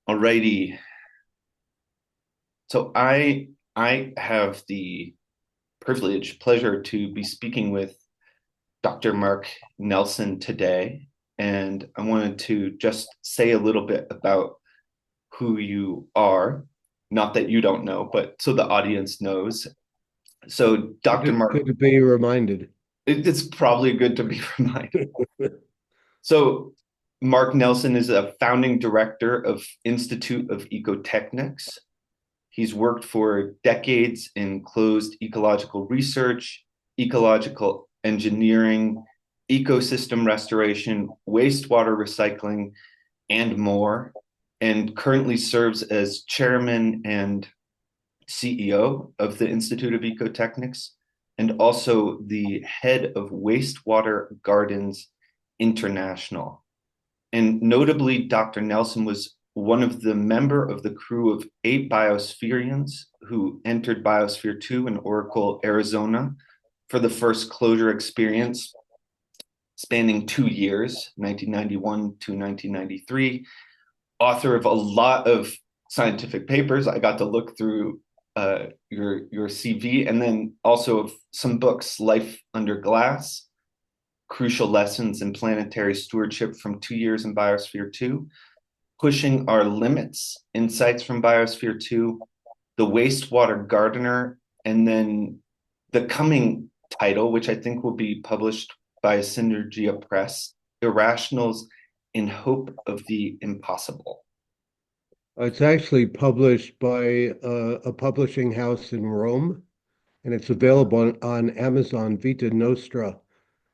Alrighty. So I have the pleasure to be speaking with Dr. Mark Nelson today, and I wanted to just say a little bit about who you are. Not that you don't know, but so the audience knows. So Dr. Mark, Good to be reminded. it's probably good to be reminded. So Mark Nelson is a founding director of Institute of Ecotechnics. He's worked for decades in closed ecological research, ecological engineering, ecosystem restoration, wastewater recycling, and more, and currently serves as chairman and CEO of the Institute of Ecotechnics and also the head of Wastewater Gardens International. And notably, Dr. Nelson was one of the member of the crew of 8 Biospherians who entered Biosphere 2 in Oracle, Arizona for the first closure experience spanning 2 years, 1991 to 1993. Author of a lot of scientific papers. I got to look through your CV, and then also of some books, Life Under Glass, Crucial Lessons in Planetary Stewardship from 2 years in Biosphere 2, Pushing Our Limits, Insights from Biosphere 2, The Wastewater Gardener, and then the coming title, which I think will be published by Synergia Press, Irrationals in Hope of the Impossible. It's actually published by a publishing house in Rome, and it's available on Amazon Vita Nostra.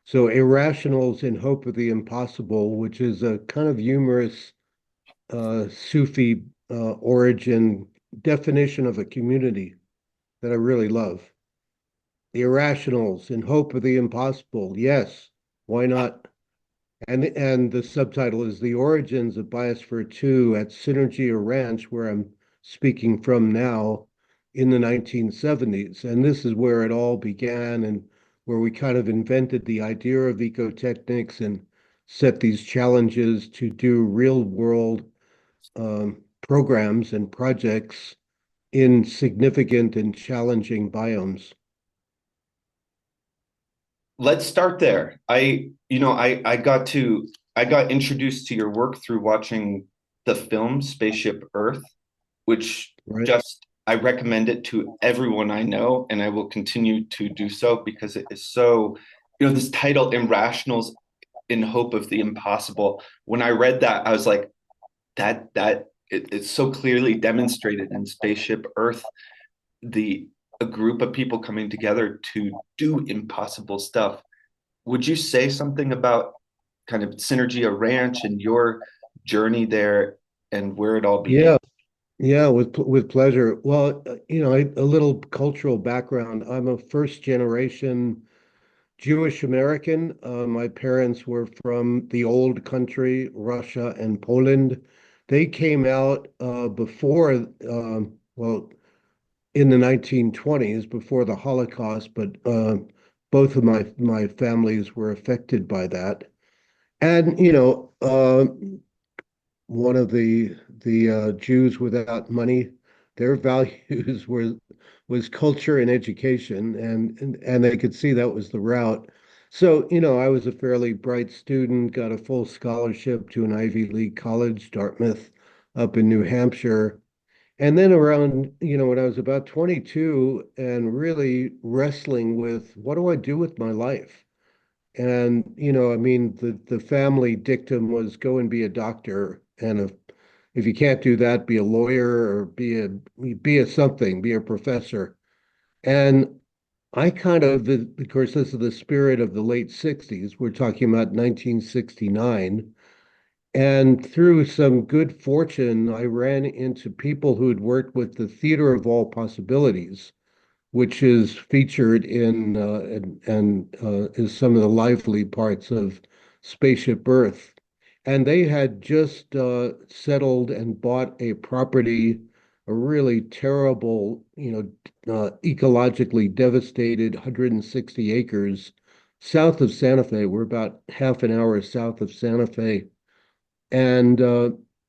So, Irrationals in Hope of the Impossible, which is a kind of humorous Sufi origin definition of a community that I really love. The Irrationals in Hope of the Impossible. Yes, why not? And the subtitle is The Origins of Biosphere 2 at Synergia Ranch, where I'm speaking from now in the 1970s. And this is where it all began and where we kind of invented the idea of ecotechnics and set these challenges to do real world programs and projects in significant and challenging biomes. Let's start there. I got introduced to your work through watching the film Spaceship Earth, which Right. just I recommend it to everyone I know, and I will continue to do so because it is so, this title, Irrationals in Hope of the Impossible. When I read that, I was like, it's so clearly demonstrated in Spaceship Earth, the a group of people coming together to do impossible stuff. Would you say something about kind of Synergia Ranch and your journey there and where it all began? Yeah. Yeah, with pleasure. Well, a little cultural background. I'm a first generation Jewish American. My parents were from the old country, Russia and Poland. They came out before, well, in the 1920s, before the Holocaust, but both of my families were affected by that. And one of the Jews without money, their values were was culture and education, and they could see that was the route. So, I was a fairly bright student, got a full scholarship to an Ivy League college, Dartmouth, up in New Hampshire. And then around, when I was about 22 and really wrestling with what do I do with my life? And, I mean, the family dictum was go and be a doctor. And if you can't do that, be a lawyer or be a something, be a professor. And I kind of, of course, this is the spirit of the late 60s. We're talking about 1969. And through some good fortune, I ran into people who had worked with the Theater of All Possibilities, which is featured in and is some of the lively parts of Spaceship Earth. And they had just settled and bought a property, a really terrible, ecologically devastated 160 acres south of Santa Fe. We're about half an hour south of Santa Fe. And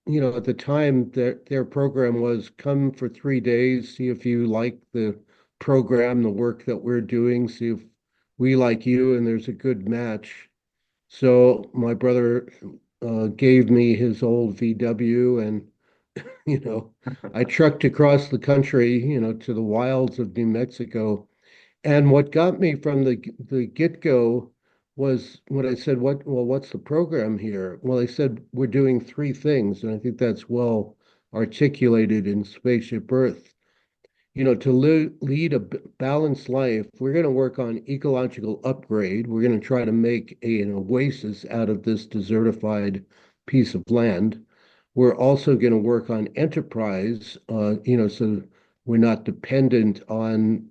at the time, their program was come for 3 days, see if you like the program, the work that we're doing, see if we like you, and there's a good match. So my brother gave me his old VW, and you know, I trucked across the country, to the wilds of New Mexico. And what got me from the get-go was when I said, what's the program here? Well, they said we're doing three things, and I think that's well articulated in Spaceship Earth. To lead a balanced life, we're going to work on ecological upgrade. We're going to try to make an oasis out of this desertified piece of land. We're also going to work on enterprise, so we're not dependent on,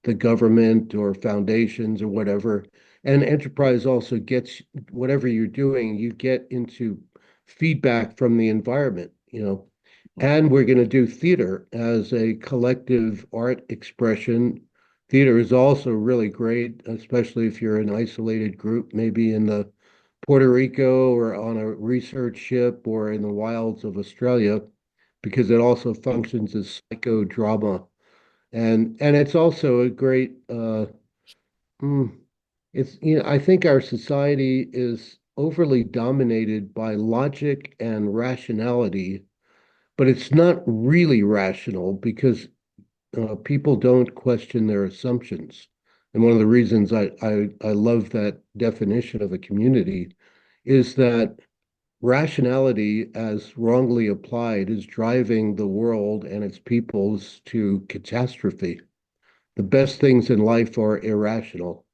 the government or foundations or whatever. And enterprise also gets whatever you're doing, you get into feedback from the environment, and we're going to do theater as a collective art expression. Theater is also really great, especially if you're an isolated group, maybe in the Puerto Rico or on a research ship or in the wilds of Australia, because it also functions as psychodrama. And it's also a great mm, I think our society is overly dominated by logic and rationality, but it's not really rational because people don't question their assumptions. And one of the reasons I love that definition of a community is that rationality, as wrongly applied, is driving the world and its peoples to catastrophe. The best things in life are irrational.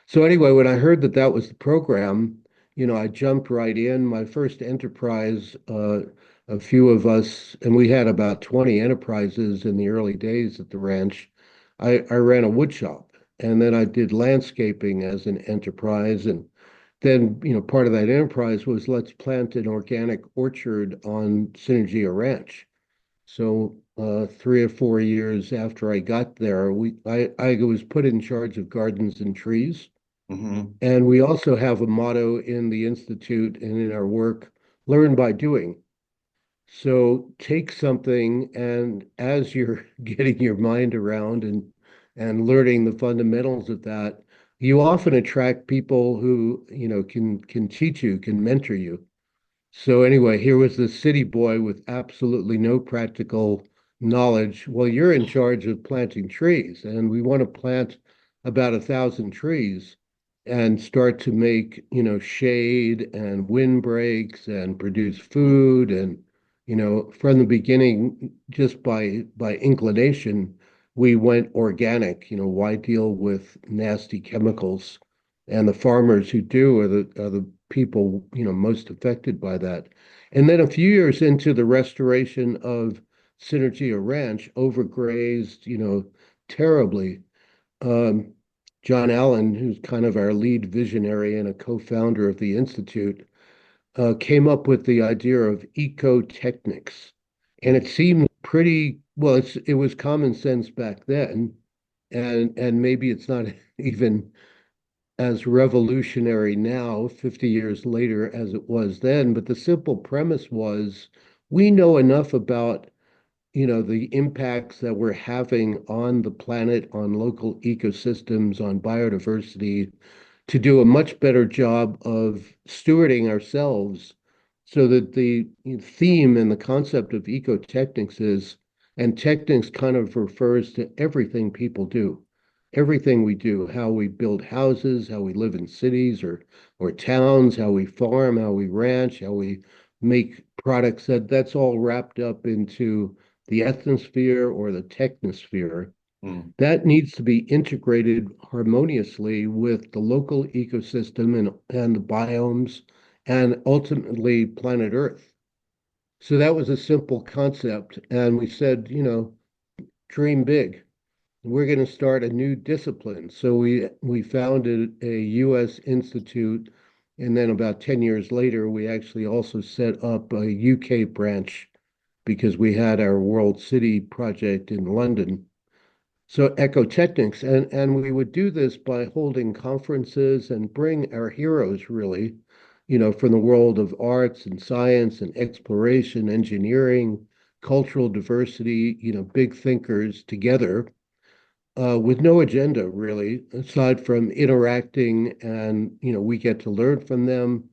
So anyway, when I heard that that was the program, I jumped right in. My first enterprise, a few of us, and we had about 20 enterprises in the early days at the ranch. I ran a wood shop, and then I did landscaping as an enterprise. And then, part of that enterprise was let's plant an organic orchard on Synergia Ranch. So 3 or 4 years after I got there, I was put in charge of gardens and trees. Hmm. And we also have a motto in the Institute and in our work, learn by doing. So take something, and as you're getting your mind around and learning the fundamentals of that, you often attract people who, can teach you, can mentor you. So anyway, here was this city boy with absolutely no practical knowledge. Well, you're in charge of planting trees, and we want to plant about 1,000 trees and start to make, shade and windbreaks and produce food. And, from the beginning, just by inclination, we went organic. Why deal with nasty chemicals? And the farmers who do are the people, most affected by that. And then a few years into the restoration of Synergia Ranch, overgrazed, terribly. Um, John Allen, who's kind of our lead visionary and a co-founder of the Institute, came up with the idea of ecotechnics. And it seemed pretty, well, it was common sense back then, and maybe it's not even as revolutionary now, 50 years later, as it was then. But the simple premise was we know enough about, the impacts that we're having on the planet, on local ecosystems, on biodiversity, to do a much better job of stewarding ourselves so that the theme and the concept of ecotechnics is, and technics kind of refers to everything people do, everything we do, how we build houses, how we live in cities or towns, how we farm, how we ranch, how we make products, that's all wrapped up into the ethnosphere or the technosphere that needs to be integrated harmoniously with the local ecosystem and the biomes and ultimately planet Earth. So that was a simple concept. And we said, dream big. We're going to start a new discipline. So we founded a US Institute. And then about 10 years later, we actually also set up a UK branch because we had our World City project in London. So ecotechnics, and we would do this by holding conferences and bring our heroes really. from the world of arts and science and exploration, engineering, cultural diversity, big thinkers together with no agenda really, aside from interacting and, we get to learn from them.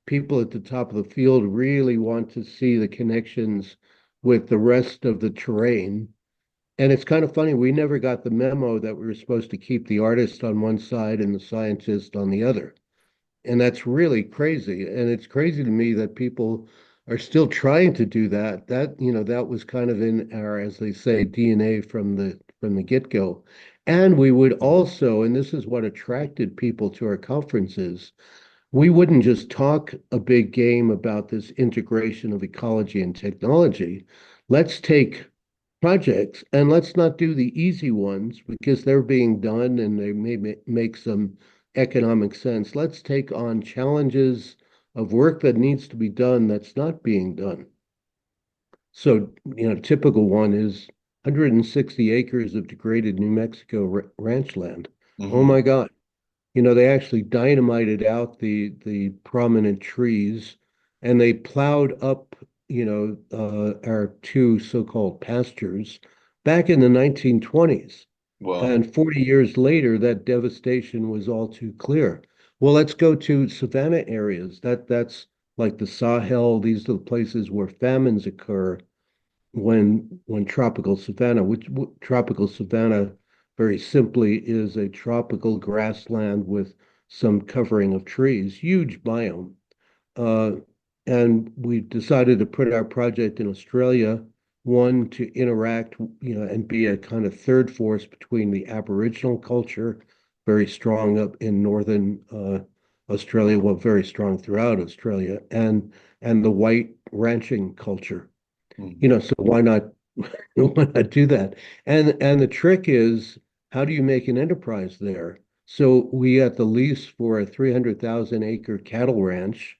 People at the top of the field really want to see the connections with the rest of the terrain. And it's kind of funny, we never got the memo that we were supposed to keep the artist on one side and the scientist on the other. And that's really crazy. And it's crazy to me that people are still trying to do that. That was kind of in our, as they say, DNA from the get-go. And we would also, and this is what attracted people to our conferences, we wouldn't just talk a big game about this integration of ecology and technology. Let's take projects and let's not do the easy ones because they're being done and they may make some economic sense. Let's take on challenges of work that needs to be done that's not being done. So, typical one is 160 acres of degraded New Mexico ranch land. Oh Hmm. my God. They actually dynamited out the prominent trees and they plowed up, our two so-called pastures back in the 1920s. Well, And 40 years later, that devastation was all too clear. Well, let's go to savanna areas. That's like the Sahel. These are the places where famines occur when tropical savanna, which tropical savanna very simply is a tropical grassland with some covering of trees, huge biome. Uh, and we decided to put our project in Australia, one to interact, and be a kind of third force between the Aboriginal culture, very strong up in northern Australia, well, very strong throughout Australia, and the white ranching culture. mhm. So why not do that? And the trick is, how do you make an enterprise there? So we got the lease for a 300,000 acre cattle ranch,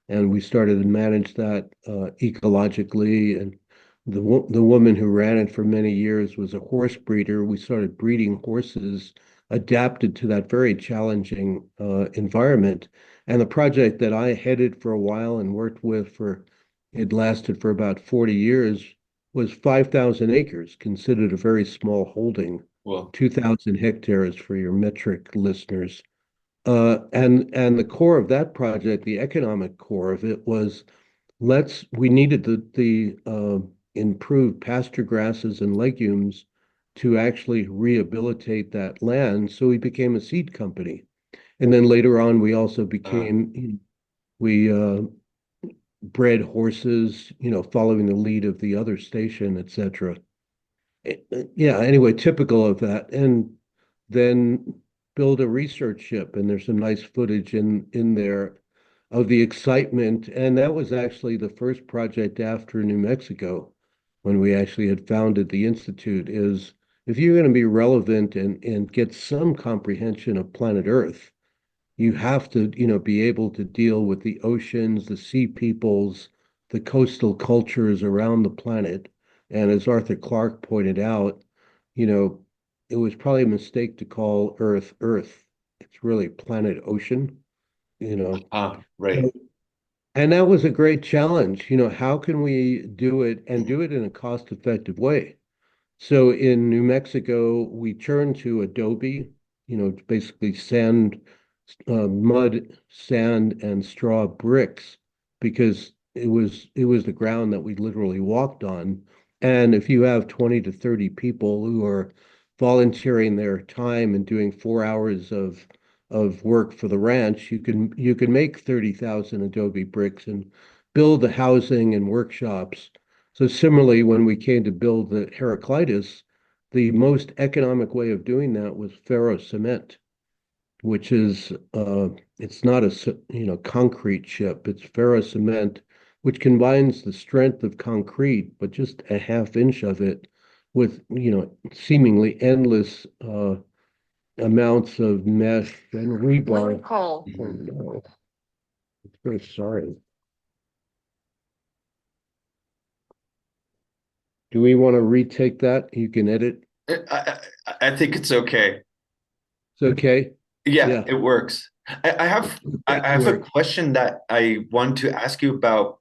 and we started to manage that ecologically. And the woman who ran it for many years was a horse breeder. We started breeding horses adapted to that very challenging environment. And the project that I headed for a while and worked with for it lasted for about 40 years, was 5,000 acres, considered a very small holding, Well, 2,000 hectares for your metric listeners. And the core of that project, the economic core of it was we needed the improved pasture grasses and legumes to actually rehabilitate that land. So we became a seed company. And then later on, we also uh, became, we bred horses, following the lead of the other station, etc. Yeah, anyway, typical of that. And then build a research ship, and there's some nice footage in there of the excitement. And that was actually the first project after New Mexico, when we actually had founded the Institute, is if you're going to be relevant and get some comprehension of planet Earth, you have to, be able to deal with the oceans, the sea peoples, the coastal cultures around the planet. And as Arthur Clarke pointed out, you know, it was probably a mistake to call Earth Earth. It's really planet ocean, you know. right. So- And that was a great challenge. How can we do it and do it in a cost-effective way? So in New Mexico, we turned to adobe, basically mud, sand, and straw bricks, because it was the ground that we literally walked on. And if you have 20 to 30 people who are volunteering their time and doing 4 hours of work for the ranch, you can make 30,000 adobe bricks and build the housing and workshops. So similarly, when we came to build the Heraclitus, the most economic way of doing that was ferro cement, which is it's not a concrete chip. It's ferro cement, which combines the strength of concrete, but just a half inch of it with seemingly endless amounts of mesh and rebar. Oh Mhm. no, very sorry. Do we want to retake that? You can edit. I think it's okay. It's okay. Yeah, Yeah. it works. I have I have a Where question that I want to ask you about.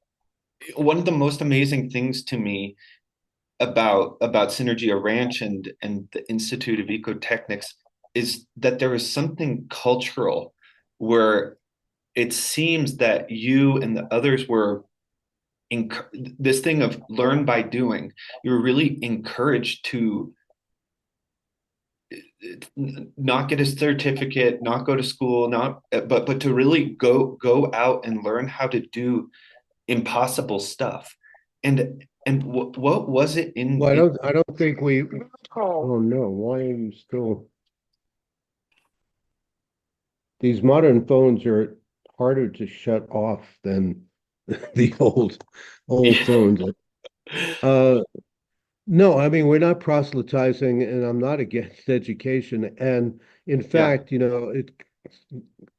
One of the most amazing things to me about Synergia Ranch and the Institute of Ecotechnics is that there is something cultural where it seems that you and the others were this thing of learn by doing. You were really encouraged to not get a certificate, not go to school, not but to really go out and learn how to do impossible stuff. And what was it well, in I don't think we. Oh no, why are you still? These modern phones are harder to shut off than the old phones. Uh, no, I mean we're not proselytizing, and I'm not against education. And in yeah. fact,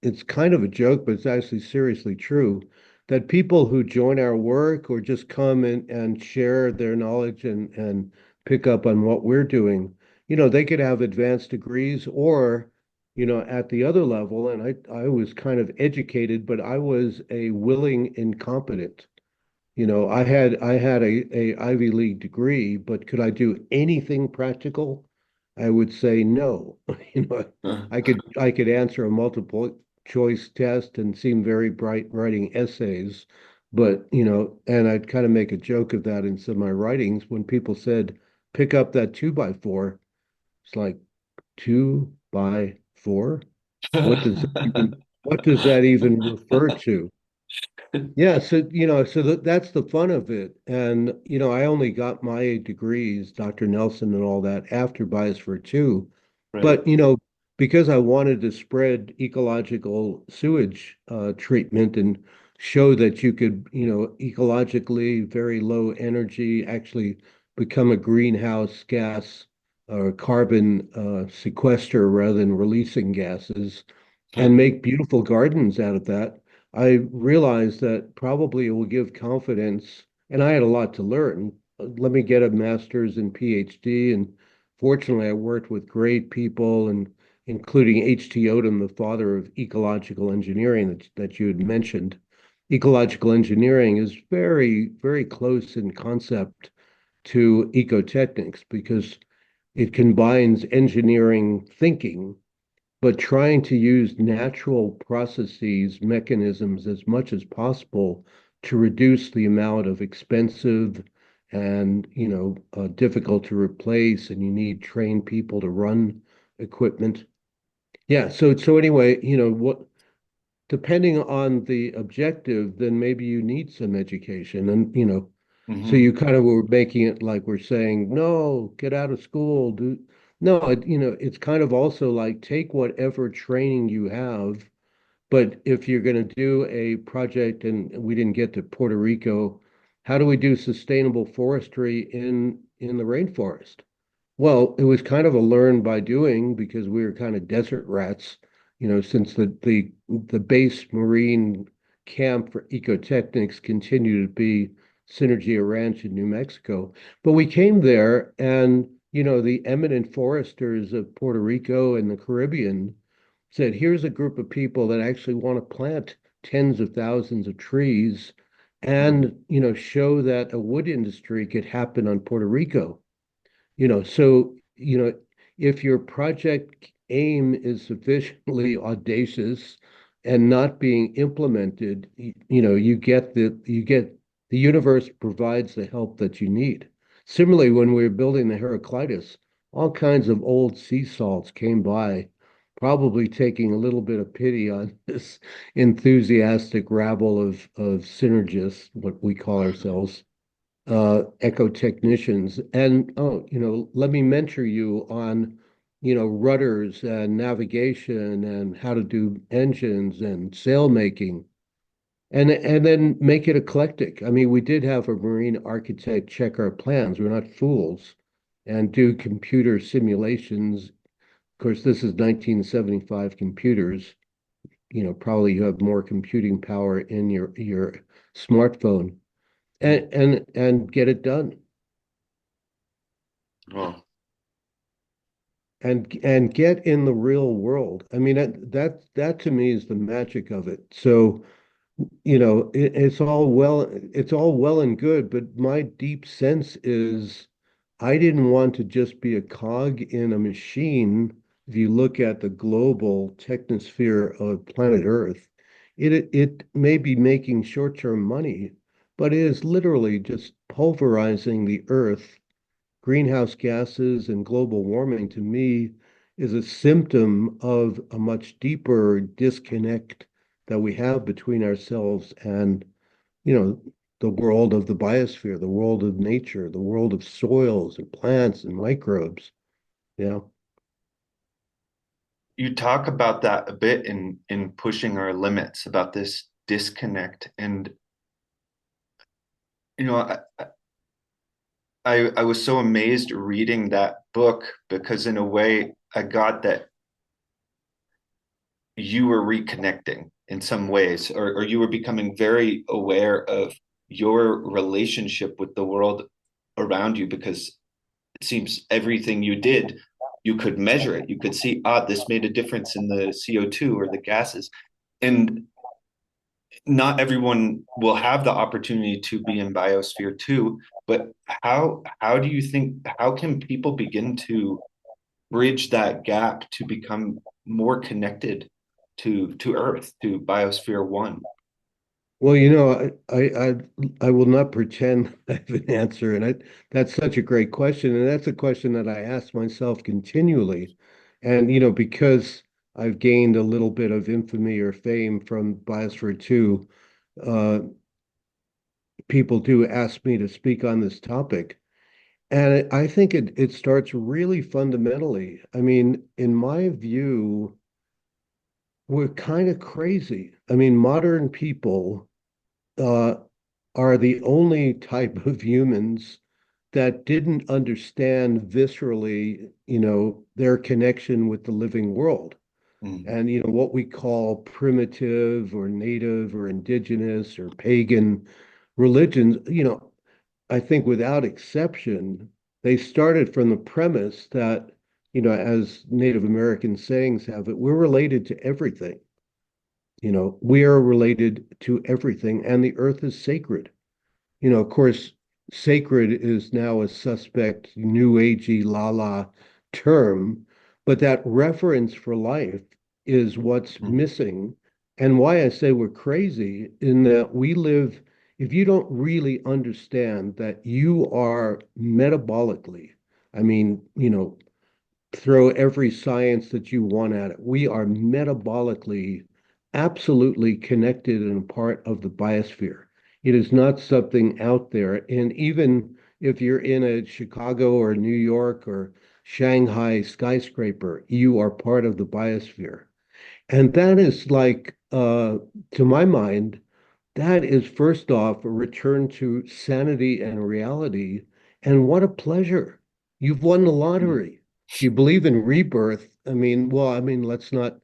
it's kind of a joke, but it's actually seriously true that people who join our work or just come and share their knowledge and pick up on what we're doing, they could have advanced degrees or, at the other level, and I was kind of educated, but I was a willing incompetent. I had a Ivy League degree, but could I do anything practical? I would say no. You know, Uh, I could answer a multiple choice test and seem very bright writing essays, but and I'd kind of make a joke of that in some of my writings when people said, pick up that 2x4. It's like 2x4? What does that even what does that even refer to? Yeah, so that's the fun of it. And I only got my degrees, Dr. Nelson and all that, after Biosphere 2. right. But because I wanted to spread ecological sewage treatment and show that you could, ecologically very low energy actually become a greenhouse gas or carbon sequester rather than releasing gases and make beautiful gardens out of that. I realized that probably it will give confidence, and I had a lot to learn. Let me get a master's and PhD, and fortunately, I worked with great people, and including H.T. Odom, the father of ecological engineering that you had mentioned. Ecological engineering is very, very close in concept to ecotechnics because it combines engineering thinking but trying to use natural processes, mechanisms as much as possible to reduce the amount of expensive and, difficult to replace, and you need trained people to run equipment. Yeah, so anyway, depending on the objective, then maybe you need some education. And, so Hmm. you kind of were making it like we're saying, no, get out of school, do no, it's kind of also like take whatever training you have, but if you're going to do a project, and we didn't get to Puerto Rico, how do we do sustainable forestry in the rainforest? Well, it was kind of a learn by doing because we were kind of desert rats, since the base marine camp for ecotechnics continued to be Synergia Ranch in New Mexico. But we came there and, the eminent foresters of Puerto Rico and the Caribbean said, here's a group of people that actually want to plant tens of thousands of trees and, show that a wood industry could happen on Puerto Rico. So, if your project aim is sufficiently audacious and not being implemented, you get the universe provides the help that you need. Similarly, when we were building the Heraclitus, all kinds of old sea salts came by, probably taking a little bit of pity on this enthusiastic rabble of synergists, what we call ourselves ecotechnicians. And let me mentor you on, rudders and navigation and how to do engines and sail making. And then make it eclectic. I mean, we did have a marine architect check our plans. We're not fools and do computer simulations. Of course, this is 1975 computers. Probably you have more computing power in your smartphone and get it done. Well, and get in the real world. I mean, that to me is the magic of it. So, it's all well and good, but my deep sense is I didn't want to just be a cog in a machine. If you look at the global technosphere of planet Earth, it may be making short-term money, but it is literally just pulverizing the Earth. Greenhouse gases and global warming, to me, is a symptom of a much deeper disconnect that we have between ourselves and, you know, the world of the biosphere, the world of nature, the world of soils and plants and microbes. You know, You talk about that a bit in pushing our limits about this disconnect. And you know, I was so amazed reading that book because in a way I got that you were reconnecting in some ways, or you were becoming very aware of your relationship with the world around you because it seems everything you did, you could measure it. You could see, this made a difference in the CO2 or the gases. And not everyone will have the opportunity to be in Biosphere 2, but how do you think, how can people begin to bridge that gap to become more connected to Earth, to Biosphere 1? well, I will not pretend I have an answer, and that's such a great question, and that's a question that I ask myself continually. And because I've gained a little bit of infamy or fame from Biosphere 2, uh, people do ask me to speak on this topic. And I think it starts really fundamentally. I mean, in my view, we're kind of crazy. I mean, modern people uh, are the only type of humans that didn't understand viscerally, their connection with the living world. Mm, And, what we call primitive or native or indigenous or pagan religions, I think without exception, they started from the premise that, as Native American sayings have it, we're related to everything. We are related to everything, and the earth is sacred. Of course, sacred is now a suspect, new agey, la la term, but that reference for life is what's mm, missing. And why I say we're crazy in that we live, if you don't really understand that you are metabolically, I mean, throw every science that you want at it. We are metabolically absolutely connected and part of the biosphere. It is not something out there. And even if you're in a Chicago or New York or Shanghai skyscraper, you are part of the biosphere. And that is like, to my mind, that is first off a return to sanity and reality. And what a pleasure. You've won the mm. lottery. If you believe in rebirth, let's not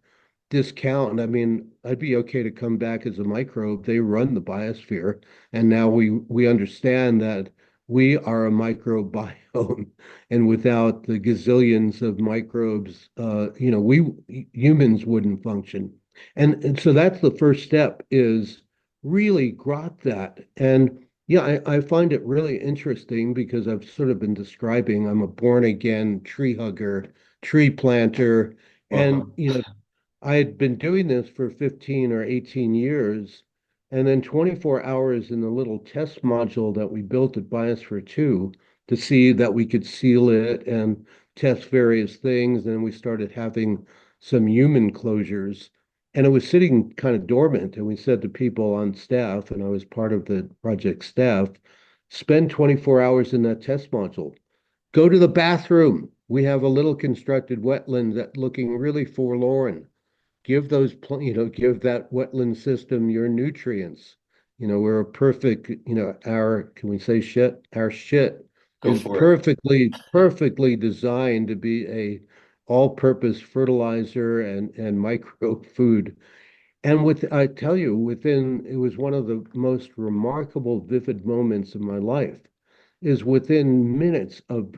discount. I mean, I'd be okay to come back as a microbe. They run the biosphere. And now we understand that we are a microbiome. And without the gazillions of microbes, we humans wouldn't function. And so that's the first step is really grok that. And yeah, I find it really interesting because I've sort of been describing I'm a born again tree hugger, tree planter. And, Welcome. I had been doing this for 15 or 18 years. And then 24 hours in the little test module that we built at Biosphere 2 to see that we could seal it and test various things. And we started having some human closures. And it was sitting kind of dormant. And we said to people on staff, and I was part of the project staff, spend 24 hours in that test module. Go to the bathroom. We have a little constructed wetland that looking really forlorn. Give that wetland system your nutrients. We're a perfect, can we say shit? Our shit Go is for it. perfectly designed to be a all-purpose fertilizer and micro food. And I tell you, it was one of the most remarkable, vivid moments of my life is within minutes of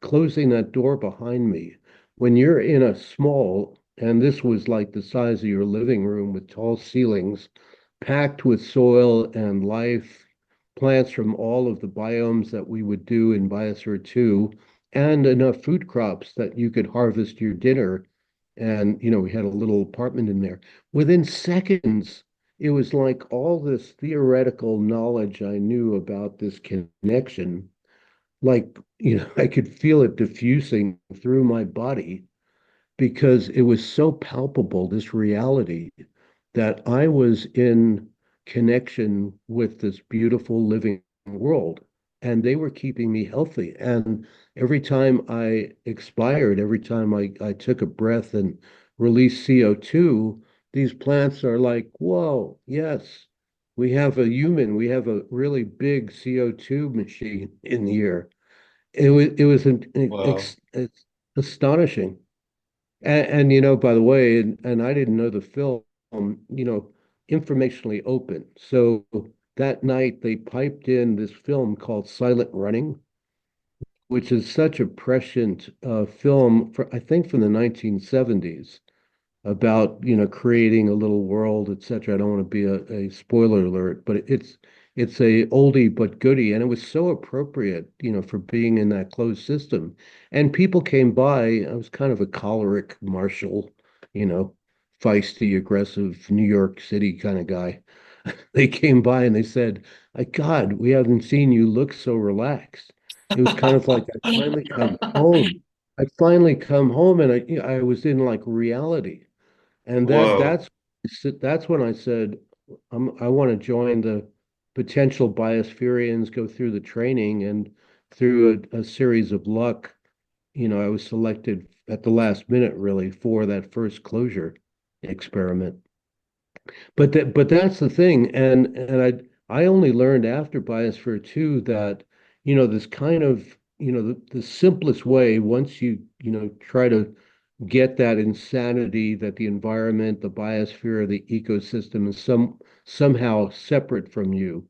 closing that door behind me, when you're in a small, and this was like the size of your living room with tall ceilings, packed with soil and life, plants from all of the biomes that we would do in Biosphere 2, and enough food crops that you could harvest your dinner. And, we had a little apartment in there. Within seconds, it was like all this theoretical knowledge I knew about this connection, like, I could feel it diffusing through my body because it was so palpable, this reality, that I was in connection with this beautiful living world. And they were keeping me healthy. And every time I expired, every time I took a breath and released CO2, these plants are like, whoa, yes, we have a really big CO2 machine in here. It was Wow. astonishing. And by the way, and I didn't know the film, informationally open. So that night they piped in this film called Silent Running, which is such a prescient film I think from the 1970s about creating a little world, etc. I don't want to be a spoiler alert, but it's a oldie but goodie, and it was so appropriate, for being in that closed system. And people came by. I was kind of a choleric marshal, you know, feisty, aggressive New York City kind of guy. They came by and they said, God, we haven't seen you look so relaxed. It was kind of like I finally come home. I finally come home and I was in like reality. And Whoa. that's when I said, I want to join the potential biospherians, go through the training, and through a series of luck, I was selected at the last minute really for that first closure experiment. But that's the thing, and I only learned after Biosphere 2 that, this kind of, the simplest way, once you try to get that insanity that the environment, the biosphere, the ecosystem is somehow separate from you,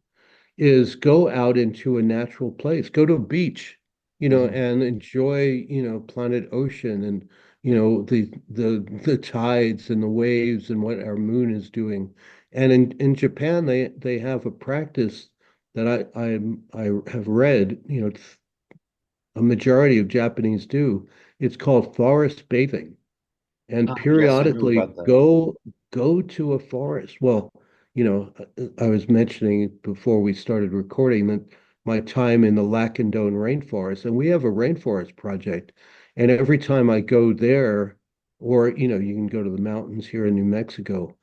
is go out into a natural place, go to a beach, Mhm. and enjoy, planet ocean and, the tides and the waves and what our moon is doing. And in Japan, they have a practice that I have read, a majority of Japanese do. It's called forest bathing, and Oh, yes, I knew periodically about that. go to a forest. Well, I was mentioning before we started recording that my time in the Lacandone rainforest, and we have a rainforest project, and every time I go there, or you can go to the mountains here in New Mexico,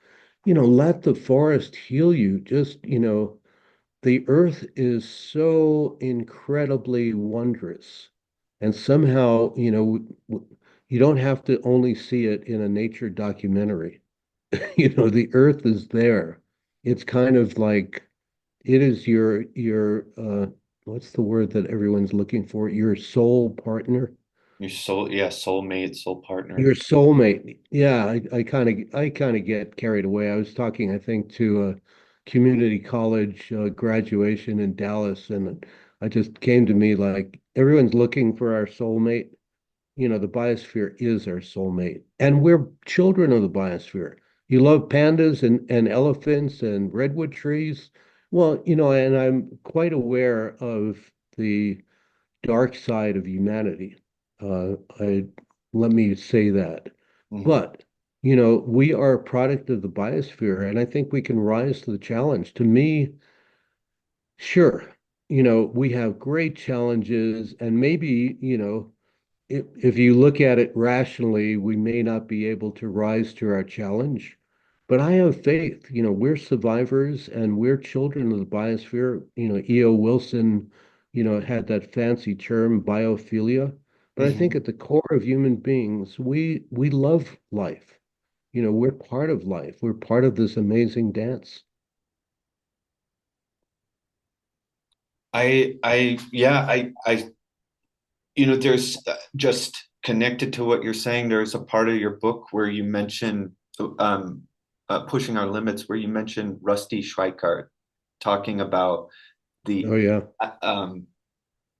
let the forest heal you. Just, the earth is so incredibly wondrous. And somehow, you don't have to only see it in a nature documentary. The earth is there. It's kind of like it is your what's the word that everyone's looking for? Your soul partner. Your soul, yeah, soulmate, soul partner. Your soulmate. Yeah, I kind of get carried away. I was talking, I think, to a community college graduation in Dallas, and I just came to me like everyone's looking for our soulmate. The biosphere is our soulmate, and we're children of the biosphere. You love pandas and elephants and redwood trees. Well, and I'm quite aware of the dark side of humanity. I Let me say that. Mhm. But, we are a product of the biosphere, and I think we can rise to the challenge. To me, sure, we have great challenges, and maybe, if you look at it rationally, we may not be able to rise to our challenge. But I have faith. We're survivors and we're children of the biosphere. E.O. Wilson, had that fancy term, biophilia. But I think Mhm. at the core of human beings, we love life. We're part of life. We're part of this amazing dance. Yeah, there's just connected to what you're saying. There's a part of your book where you mention um, pushing our limits, where you mention Rusty Schweikart talking about the Oh yeah.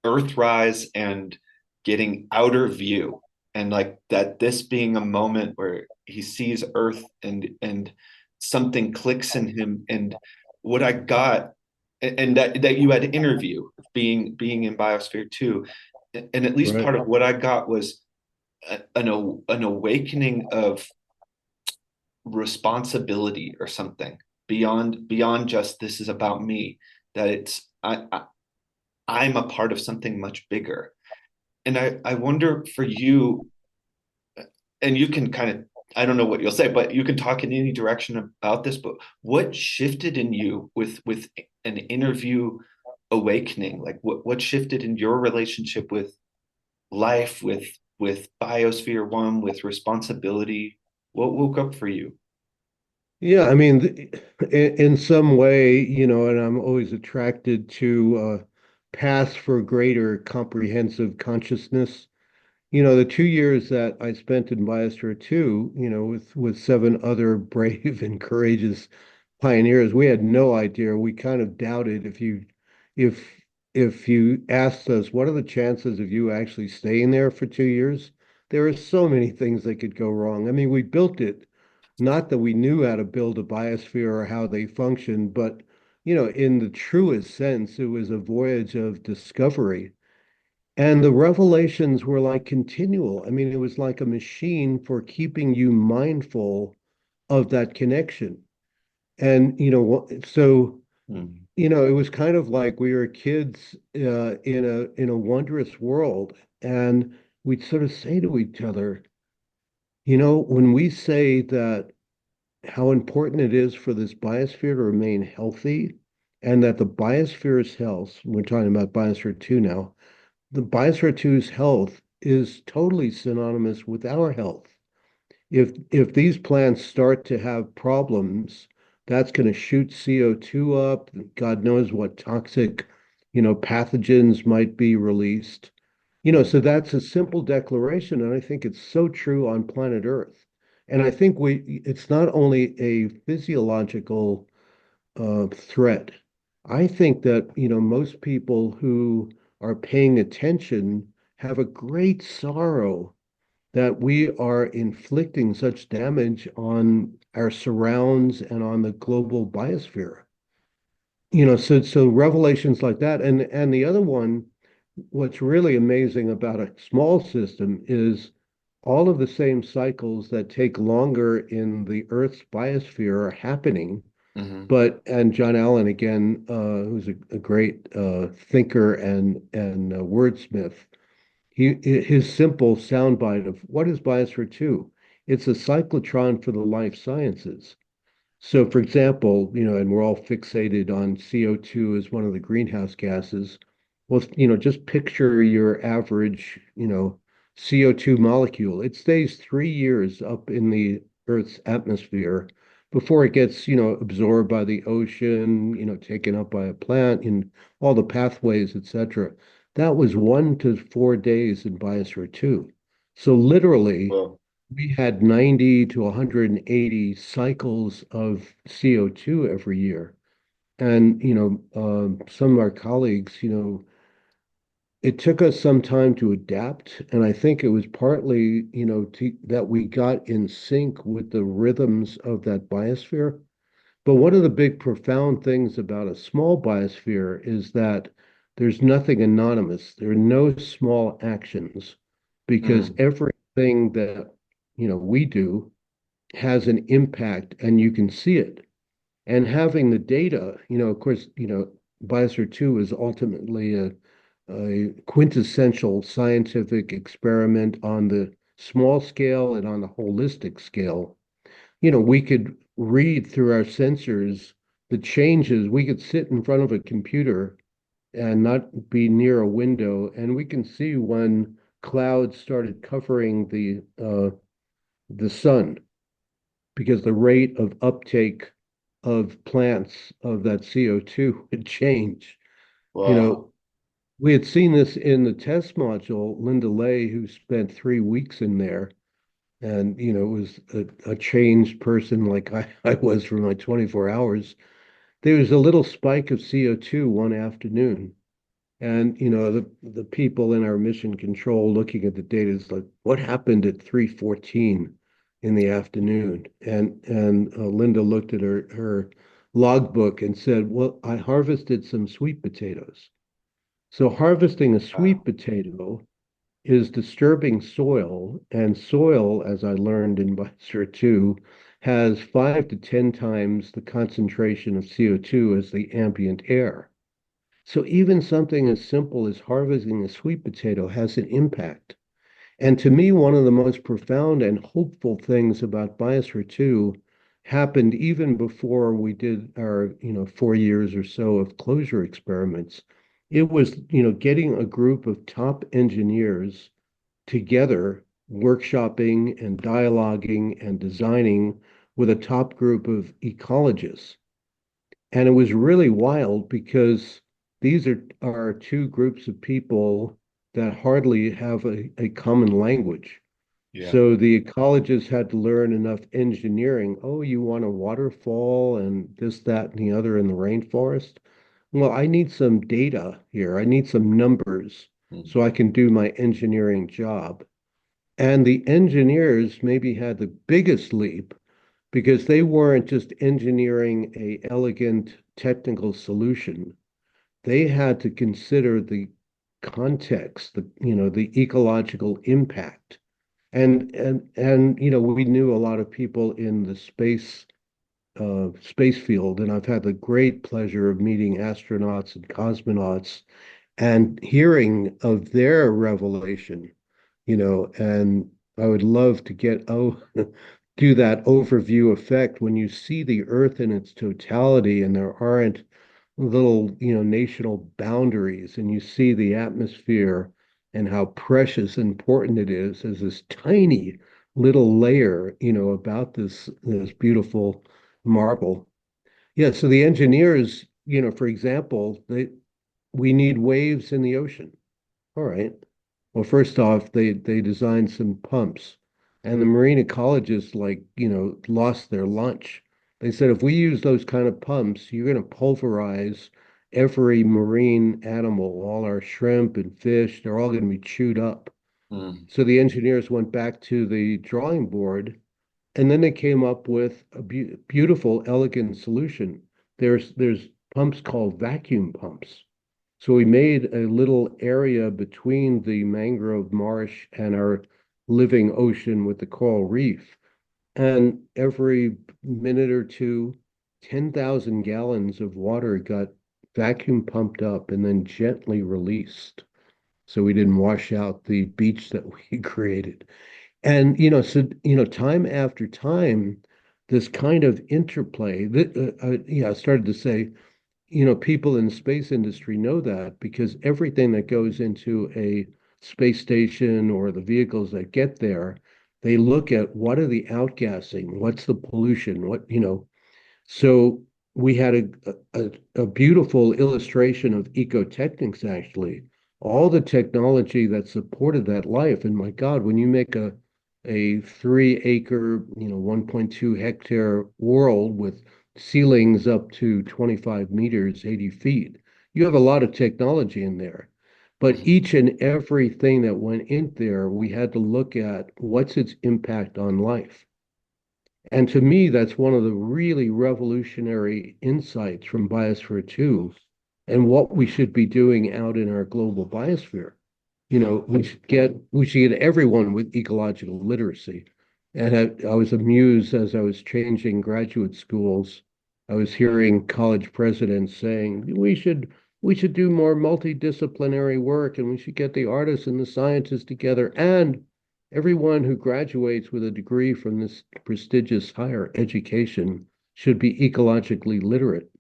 Earthrise and getting outer view. and like that this being a moment where he sees Earth and something clicks in him. And what I got, and that you had to interview being in Biosphere too, and at least Right. part of what I got was an awakening of responsibility or something beyond just this is about me, that I'm a part of something much bigger. And I wonder for you, and you can kind of, I don't know what you'll say, but you can talk in any direction about this, but what shifted in you with an interview awakening? Like what shifted in your relationship with life, with Biosphere One, with responsibility? What woke up for you? Yeah, I mean, in some way, and I'm always attracted to paths for greater comprehensive consciousness. The 2 years that I spent in Biosphere 2, with seven other brave and courageous pioneers, we had no idea. We kind of doubted if if you asked us, what are the chances of you actually staying there for 2 years? There are so many things that could go wrong. I mean, we built it, not that we knew how to build a biosphere or how they function, but in the truest sense, it was a voyage of discovery. And the revelations were like continual. I mean, it was like a machine for keeping you mindful of that connection. And, so, Mm. it was kind of like we were kids in a wondrous world. And we'd sort of say to each other, when we say that how important it is for this biosphere to remain healthy and that the biosphere's health, we're talking about Biosphere 2 now, the Biosphere 2's health is totally synonymous with our health. If these plants start to have problems, that's going to shoot CO2 up. God knows what toxic, pathogens might be released. So Mm. that's a simple declaration, and I think it's so true on planet Earth. And I think it's not only a physiological threat. I think that, most people who are paying attention have a great sorrow that we are inflicting such damage on our surrounds and on the global biosphere. So revelations like that. And the other one, what's really amazing about a small system is all of the same cycles that take longer in the Earth's biosphere are happening. Hmm. And John Allen again, who's a great thinker and wordsmith, his simple soundbite of what is Biosphere 2? It's a cyclotron for the life sciences. So, for example, and we're all fixated on CO2 as one of the greenhouse gases. Well, just picture your average, CO2 molecule. It stays 3 years up in the Earth's atmosphere before it gets, absorbed by the ocean, taken up by a plant and all the pathways, etc. That was 1 to 4 days in Biosphere 2. So literally, Well, we had 90 to 180 cycles of CO2 every year. And, some of our colleagues, it took us some time to adapt. And I think it was partly, that we got in sync with the rhythms of that biosphere. But one of the big profound things about a small biosphere is that there's nothing anonymous. There are no small actions because mm, everything that, we do has an impact and you can see it. And having the data, of course, Biosphere 2 is ultimately a quintessential scientific experiment on the small scale and on the holistic scale. We could read through our sensors the changes. We could sit in front of a computer and not be near a window, and we can see when clouds started covering the sun because the rate of uptake of plants of that CO2 would change. You wow. know, we had seen this in the test module. Linda Lay, who spent 3 weeks in there, and was a changed person like I was for my 24 hours. There was a little spike of CO2 one afternoon, And the people in our mission control looking at the data is like, what happened at 3:14 in the afternoon? And Linda looked at her logbook and said, well, I harvested some sweet potatoes. So harvesting a Wow. sweet potato is disturbing soil, and soil, as I learned in Biosphere 2, has 5 to 10 times the concentration of CO2 as the ambient air. So even something as simple as harvesting a sweet potato has an impact. And to me, one of the most profound and hopeful things about Biosphere 2 happened even before we did our, 4 years or so of closure experiments. It was, getting a group of top engineers together, workshopping and dialoguing and designing with a top group of ecologists. And it was really wild because these are two groups of people that hardly have a common language. Yeah. So the ecologists had to learn enough engineering. Oh, you want a waterfall and this, that, and the other in the rainforest? Well, I need some data here. I need some numbers Mm. so I can do my engineering job. And the engineers maybe had the biggest leap because they weren't just engineering a elegant technical solution. They had to consider the context, the ecological impact. And we knew a lot of people in the space field, and I've had the great pleasure of meeting astronauts and cosmonauts and hearing of their revelation, and I would love to do that overview effect when you see the Earth in its totality and there aren't little, national boundaries, and you see the atmosphere and how precious and important it is as this tiny little layer, about this beautiful marble. Yeah, so the engineers, for example, we need waves in the ocean. All right. Well, first off, they designed some pumps, and the marine ecologists lost their lunch. They said if we use those kind of pumps, you're going to pulverize every marine animal, all our shrimp and fish, they're all going to be chewed up. Mm. So the engineers went back to the drawing board, and then they came up with a beautiful, elegant solution. There's pumps called vacuum pumps. So we made a little area between the mangrove marsh and our living ocean with the coral reef. And every minute or two, 10,000 gallons of water got vacuum pumped up and then gently released. So we didn't wash out the beach that we created. And, time after time, this kind of interplay that, I started to say, people in the space industry know that because everything that goes into a space station or the vehicles that get there, they look at what are the outgassing, what's the pollution, so we had a beautiful illustration of Ecotechnics, actually. All the technology that supported that life. And my God, when you make a 3 acre, 1.2 hectare world with ceilings up to 25 meters, 80 feet, you have a lot of technology in there. But Mhm. each and everything that went in there, we had to look at what's its impact on life. And to me, that's one of the really revolutionary insights from Biosphere 2 and what we should be doing out in our global biosphere. We should get everyone with ecological literacy. And I was amused as I was changing graduate schools. I was hearing college presidents saying we should do more multidisciplinary work and we should get the artists and the scientists together and everyone who graduates with a degree from this prestigious higher education should be ecologically literate.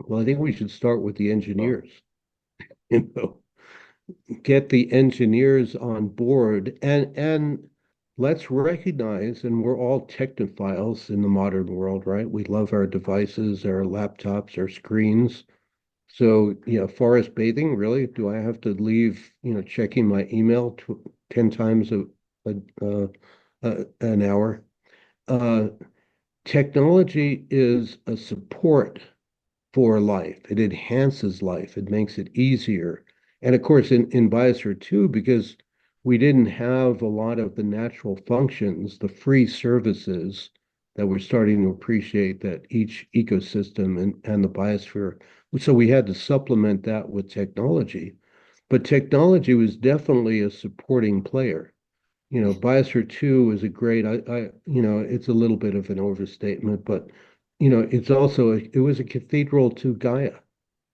Well, I think we should start with the Oh. engineers, you know, get the engineers on board and let's recognize, and we're all technophiles in the modern world, right? We love our devices, our laptops, our screens. So, forest bathing, really? Do I have to leave, checking my email 10 times an hour? Uh, Technology is a support for life. It enhances life. It makes it easier. And of course, in Biosphere 2, because we didn't have a lot of the natural functions, the free services that we're starting to appreciate that each ecosystem and the biosphere. So we had to supplement that with technology. But technology was definitely a supporting player. Biosphere 2 is a great, it's a little bit of an overstatement, but, it's also, it was a cathedral to Gaia,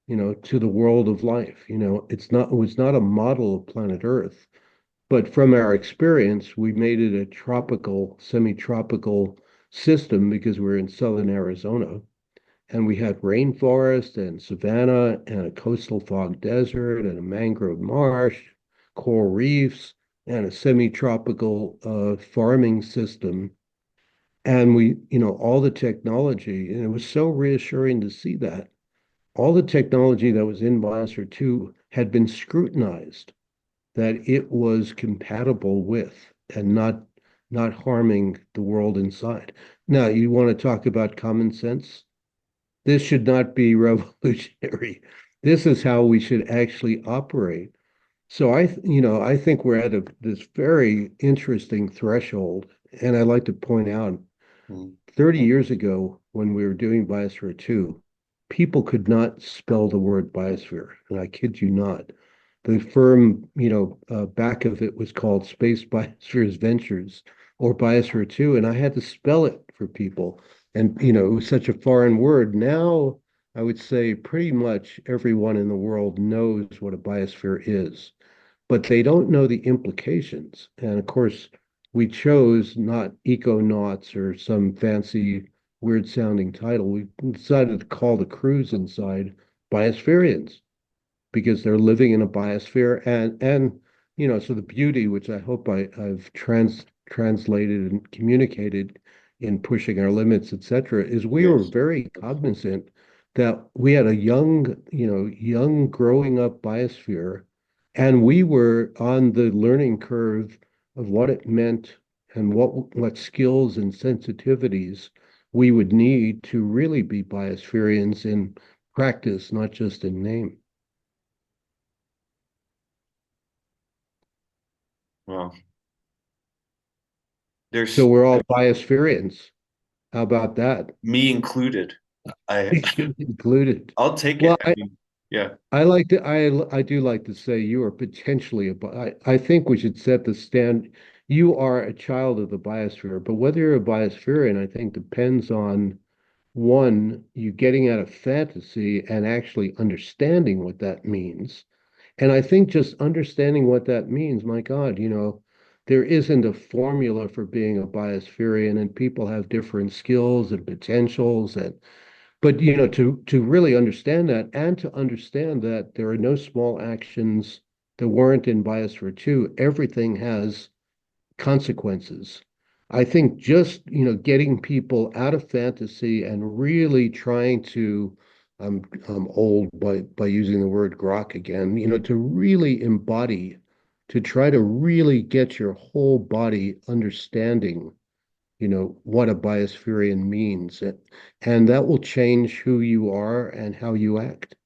to the world of life. It was not a model of planet Earth, but from our experience, we made it a tropical, semi-tropical system because we're in southern Arizona. And we had rainforest and savanna and a coastal fog desert and a mangrove marsh, coral reefs, and a semi-tropical farming system. And all the technology, and it was so reassuring to see that all the technology that was in Biosphere 2 had been scrutinized, that it was compatible with and not harming the world inside. Now, you want to talk about common sense? This should not be revolutionary. This is how we should actually operate. So I think we're at this very interesting threshold. And I'd like to point out Mm. 30 years ago, when we were doing Biosphere 2, people could not spell the word biosphere. And I kid you not. The firm, back of it was called Space Biospheres Ventures or Biosphere 2. And I had to spell it for people. And, it was such a foreign word. Now, I would say pretty much everyone in the world knows what a biosphere is, but they don't know the implications. And of course, we chose not econauts or some fancy, weird sounding title. We decided to call the crews inside biospherians because they're living in a biosphere. So the beauty, which I hope I've translated and communicated in pushing our limits, et cetera, is we were Yes. very cognizant that we had a young growing up biosphere, and we were on the learning curve of what it meant and what skills and sensitivities we would need to really be biospherians in practice, not just in name. Well, So there's we're all biospherians. How about that? me included. I You included. I'll take Well, it. I mean, yeah. I do like to say you are potentially I think we should set the stand. You are a child of the biosphere, but whether you're a biospherian, I think depends on one, you getting out of fantasy and actually understanding what that means. And I think just understanding what that means, my God, there isn't a formula for being a biospherian, and people have different skills and potentials. But to really understand that and to understand that there are no small actions that weren't in Biosphere 2, everything has consequences. I think just, getting people out of fantasy and really trying to, I'm old by using the word grok again, to really embody, to try to really get your whole body understanding, what a biospherian means. And that will change who you are and how you act.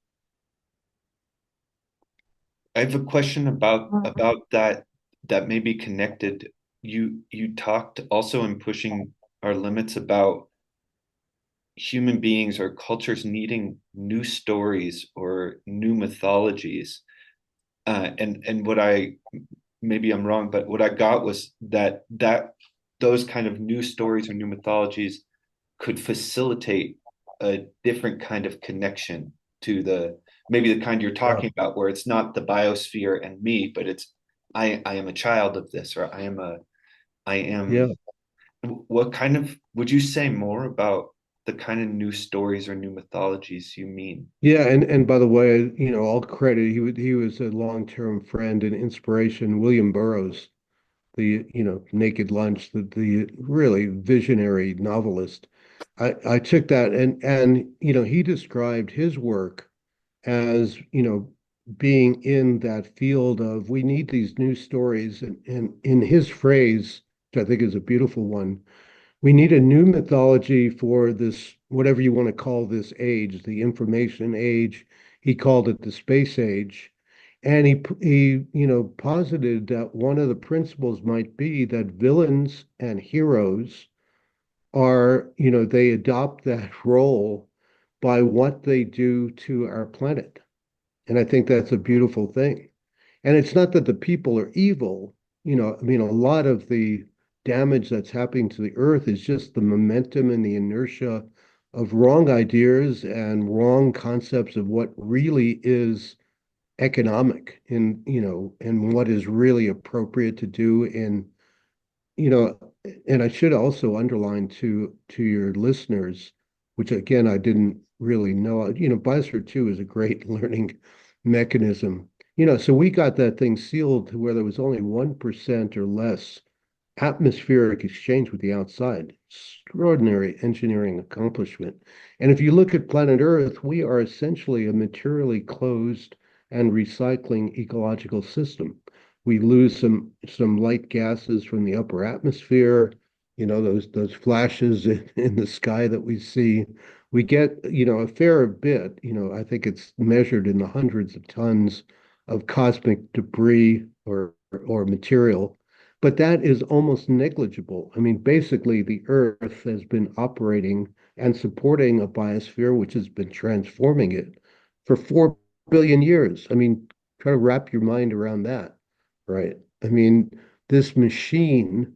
I have a question about that may be connected. You talked also in pushing our limits about human beings or cultures needing new stories or new mythologies. And what I maybe I'm wrong, but what I got was that those kind of new stories or new mythologies could facilitate a different kind of connection to the maybe the kind you're Yeah. talking about, where it's not the biosphere and me, but it's I am a child of this, or I Yeah. am. What kind of would you say more about the kind of new stories or new mythologies you mean? Yeah, and by the way, all credit, he was a long-term friend and inspiration, William Burroughs, the, Naked Lunch, the really visionary novelist. I took that and he described his work as, being in that field of we need these new stories. And in his phrase, which I think is a beautiful one, we need a new mythology for this, whatever you want to call this age, the information age. He called it the space age. And he posited that one of the principles might be that villains and heroes they adopt that role by what they do to our planet. And I think that's a beautiful thing. And it's not that the people are evil. I mean, a lot of the damage that's happening to the earth is just the momentum and the inertia of wrong ideas and wrong concepts of what really is economic and what is really appropriate to do in you know, and I should also underline to your listeners, which again I didn't really know. Biosphere 2 is a great learning mechanism. So we got that thing sealed to where there was only 1% or less atmospheric exchange with the outside. Extraordinary engineering accomplishment. And if you look at planet Earth, we are essentially a materially closed and recycling ecological system. We lose some light gases from the upper atmosphere, those flashes in the sky that we see. We get, a fair bit, I think it's measured in the hundreds of tons of cosmic debris or material, but that is almost negligible. I mean, basically, the Earth has been operating and supporting a biosphere which has been transforming it for 4 billion years. I mean, try to wrap your mind around that, right? I mean, this machine,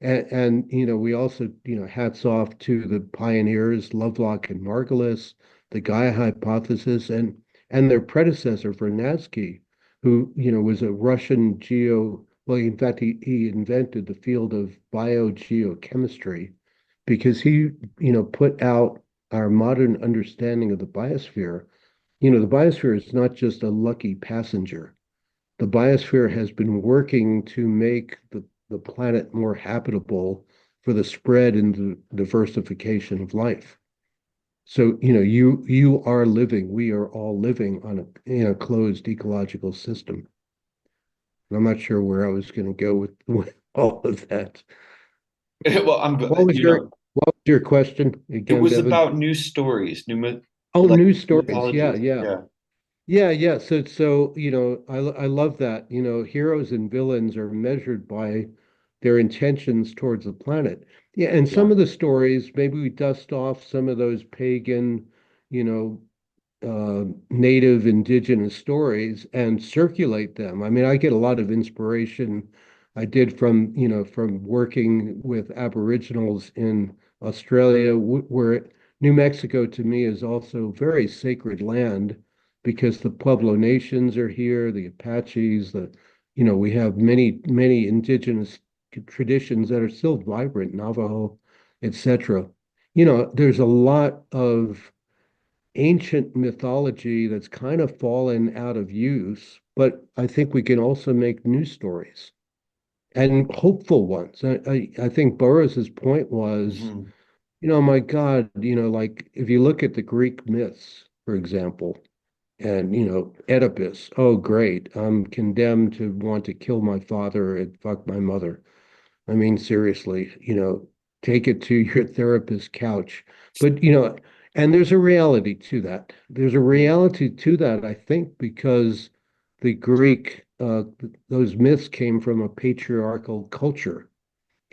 and we also, hats off to the pioneers, Lovelock and Margulis, the Gaia hypothesis, and their predecessor, Vernadsky, who, was a Russian well, in fact, he invented the field of biogeochemistry because he, put out our modern understanding of the biosphere. The biosphere is not just a lucky passenger. The biosphere has been working to make the planet more habitable for the spread and the diversification of life. So, you are living, we are all living on in a closed ecological system. I'm not sure where I was going to go with all of that. Well, What was you your know, what was your question it again, was Devin? about new stories, Oh, like news stories. Yeah, mythologies. yeah. Yeah, Yeah, yeah. So, I love that. Heroes and villains are measured by their intentions towards the planet. Yeah, and yeah. some of the stories, maybe we dust off some of those pagan, you know, native indigenous stories and circulate them. I mean, I get a lot of inspiration. I did from working with Aboriginals in Australia, where New Mexico to me is also very sacred land because the Pueblo nations are here, the Apaches, we have many, many indigenous traditions that are still vibrant, Navajo, etc. There's a lot of ancient mythology that's kind of fallen out of use, but I think we can also make new stories and hopeful ones. I think Burroughs's point was, Hmm. my God, like if you look at the Greek myths, for example, and Oedipus, oh great, I'm condemned to want to kill my father and fuck my mother. I mean, seriously, take it to your therapist's couch. But, and there's a reality to that. There's a reality to that, I think, because the Greek, those myths came from a patriarchal culture.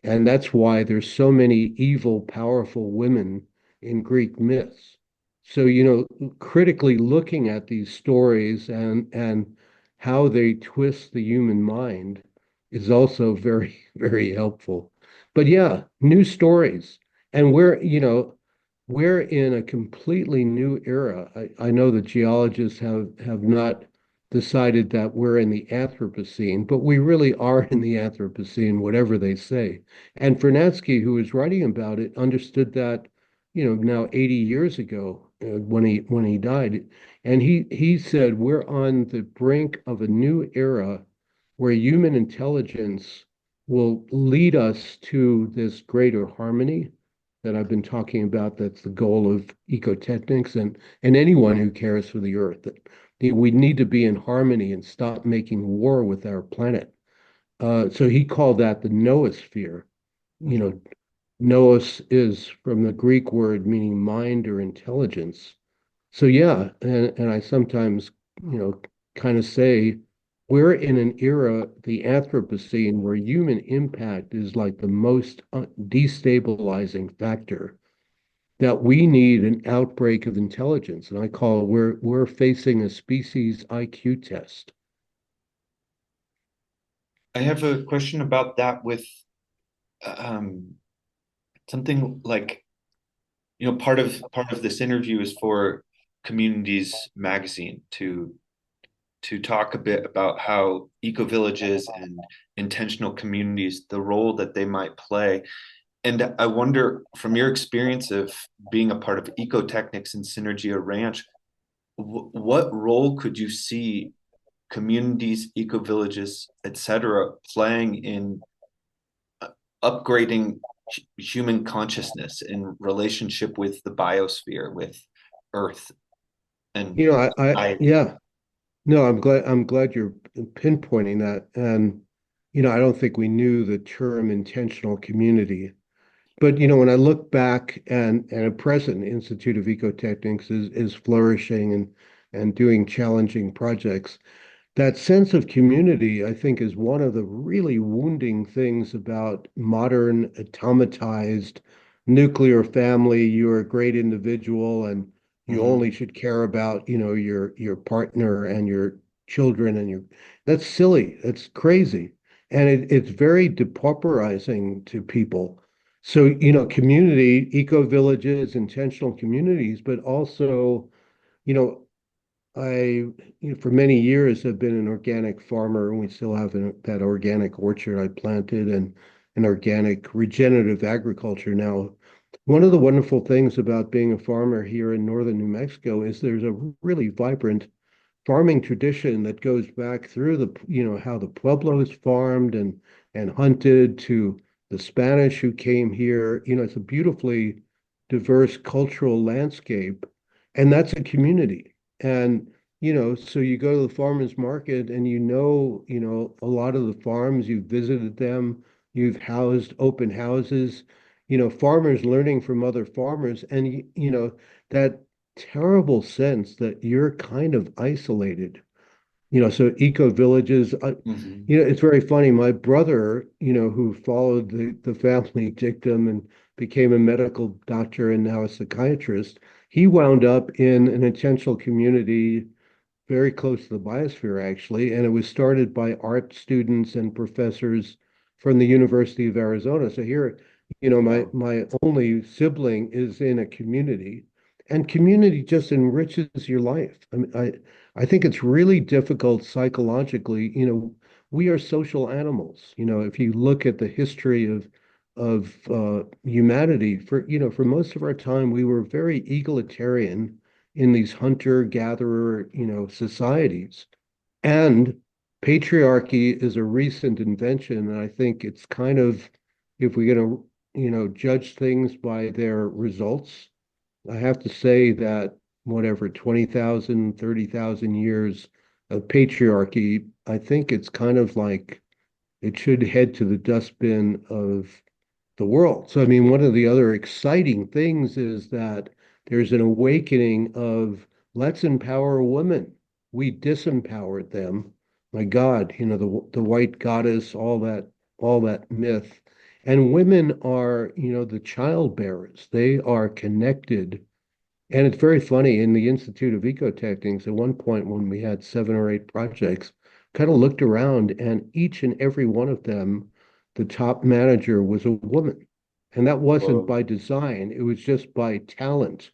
And that's why there's so many evil, powerful women in Greek myths. So, critically looking at these stories and how they twist the human mind is also very, very helpful. But yeah, new stories. And we're in a completely new era. I know the geologists have not decided that we're in the Anthropocene, but we really are in the Anthropocene, whatever they say. And Vernadsky, who was writing about it, understood that, now 80 years ago when he died. And he said we're on the brink of a new era where human intelligence will lead us to this greater harmony that I've been talking about. That's the goal of ecotechnics and anyone who cares for the earth. That we need to be in harmony and stop making war with our planet. So he called that the noosphere. You Hmm. know, Nous is from the Greek word meaning mind or intelligence. So yeah, and I sometimes, kind of say we're in an era, the Anthropocene, where human impact is like the most destabilizing factor, that we need an outbreak of intelligence. And I call it, we're facing a species IQ test. I have a question about that with um, something like, part of this interview is for Communities Magazine to talk a bit about how eco villages and intentional communities, the role that they might play. And I wonder, from your experience of being a part of Ecotechnics and Synergia Ranch, what role could you see communities, eco villages, etc., playing in upgrading human consciousness in relationship with the biosphere, with Earth and society? Yeah, no, I'm glad you're pinpointing that. And, I don't think we knew the term intentional community. But, when I look back and at present, Institute of Ecotechnics is flourishing and doing challenging projects. That sense of community, I think, is one of the really wounding things about modern automatized nuclear family. You're a great individual and you only Mhm. should care about, your partner and your children and your that's silly. That's crazy. And it's very depauperizing to people. So, community, eco villages, intentional communities, but also, you know, I, for many years have been an organic farmer, and we still have that organic orchard I planted and an organic regenerative agriculture now. One of the wonderful things about being a farmer here in northern New Mexico is there's a really vibrant farming tradition that goes back through how the Pueblos farmed and hunted to the Spanish who came here. It's a beautifully diverse cultural landscape, and that's a community. And so you go to the farmers market and a lot of the farms, you've visited them, you've housed open houses, farmers learning from other farmers, and that terrible sense that you're kind of isolated. So eco villages, Mhm. it's very funny. My brother, who followed the family dictum and became a medical doctor and now a psychiatrist, he wound up in an intentional community very close to the biosphere, actually, and it was started by art students and professors from the University of Arizona. So here, my Wow. my only sibling is in a community, and community just enriches your life. I mean, I think it's really difficult psychologically. We are social animals. If you look at the history of humanity, for most of our time, we were very egalitarian in these hunter-gatherer, societies. And patriarchy is a recent invention, and I think it's kind of, if we're going to, judge things by their results, I have to say that whatever, 20,000, 30,000 years of patriarchy, I think it's kind of like it should head to the dustbin of the world. So, I mean, one of the other exciting things is that there's an awakening of let's empower women. We disempowered them. My God, the white goddess, all that myth. And women are, the child bearers. They are connected. And it's very funny in the Institute of Ecotechnics, at one point when we had 7 or 8 projects, kind of looked around and each and every one of them, the top manager was a woman. And that wasn't Whoa. by design, it was just by talent.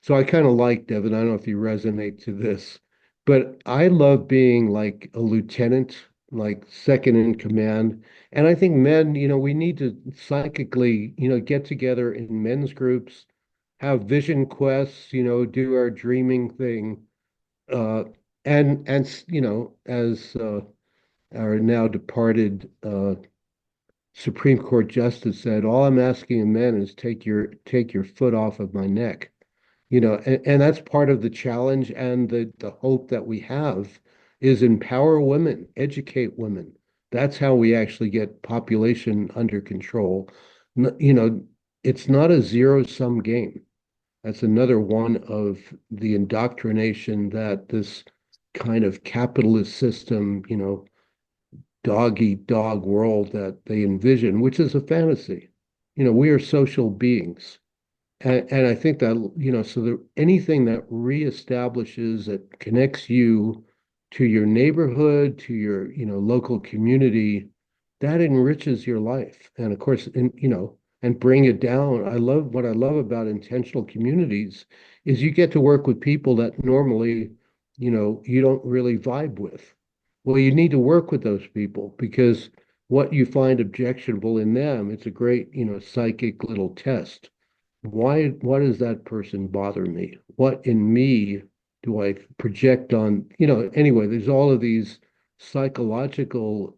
So I kind of like, Devin, I don't know if you resonate to this, but I love being like a lieutenant, like second in command. And I think men, we need to psychically, get together in men's groups, have vision quests, do our dreaming thing. Uh, and as our now departed Supreme Court justice said, all I'm asking of men is take your foot off of my neck. And that's part of the challenge and the hope that we have is empower women, educate women. That's how we actually get population under control. It's not a zero-sum game. That's another one of the indoctrination that this kind of capitalist system, dog eat dog world that they envision, which is a fantasy. We are social beings. And I think that, so anything that reestablishes, that connects you to your neighborhood, to your, local community, that enriches your life. And of course, and bring it down. What I love about intentional communities is you get to work with people that normally, you don't really vibe with. Well, you need to work with those people because what you find objectionable in them, it's a great, psychic little test. Why does that person bother me? What in me do I project on? Anyway, there's all of these psychological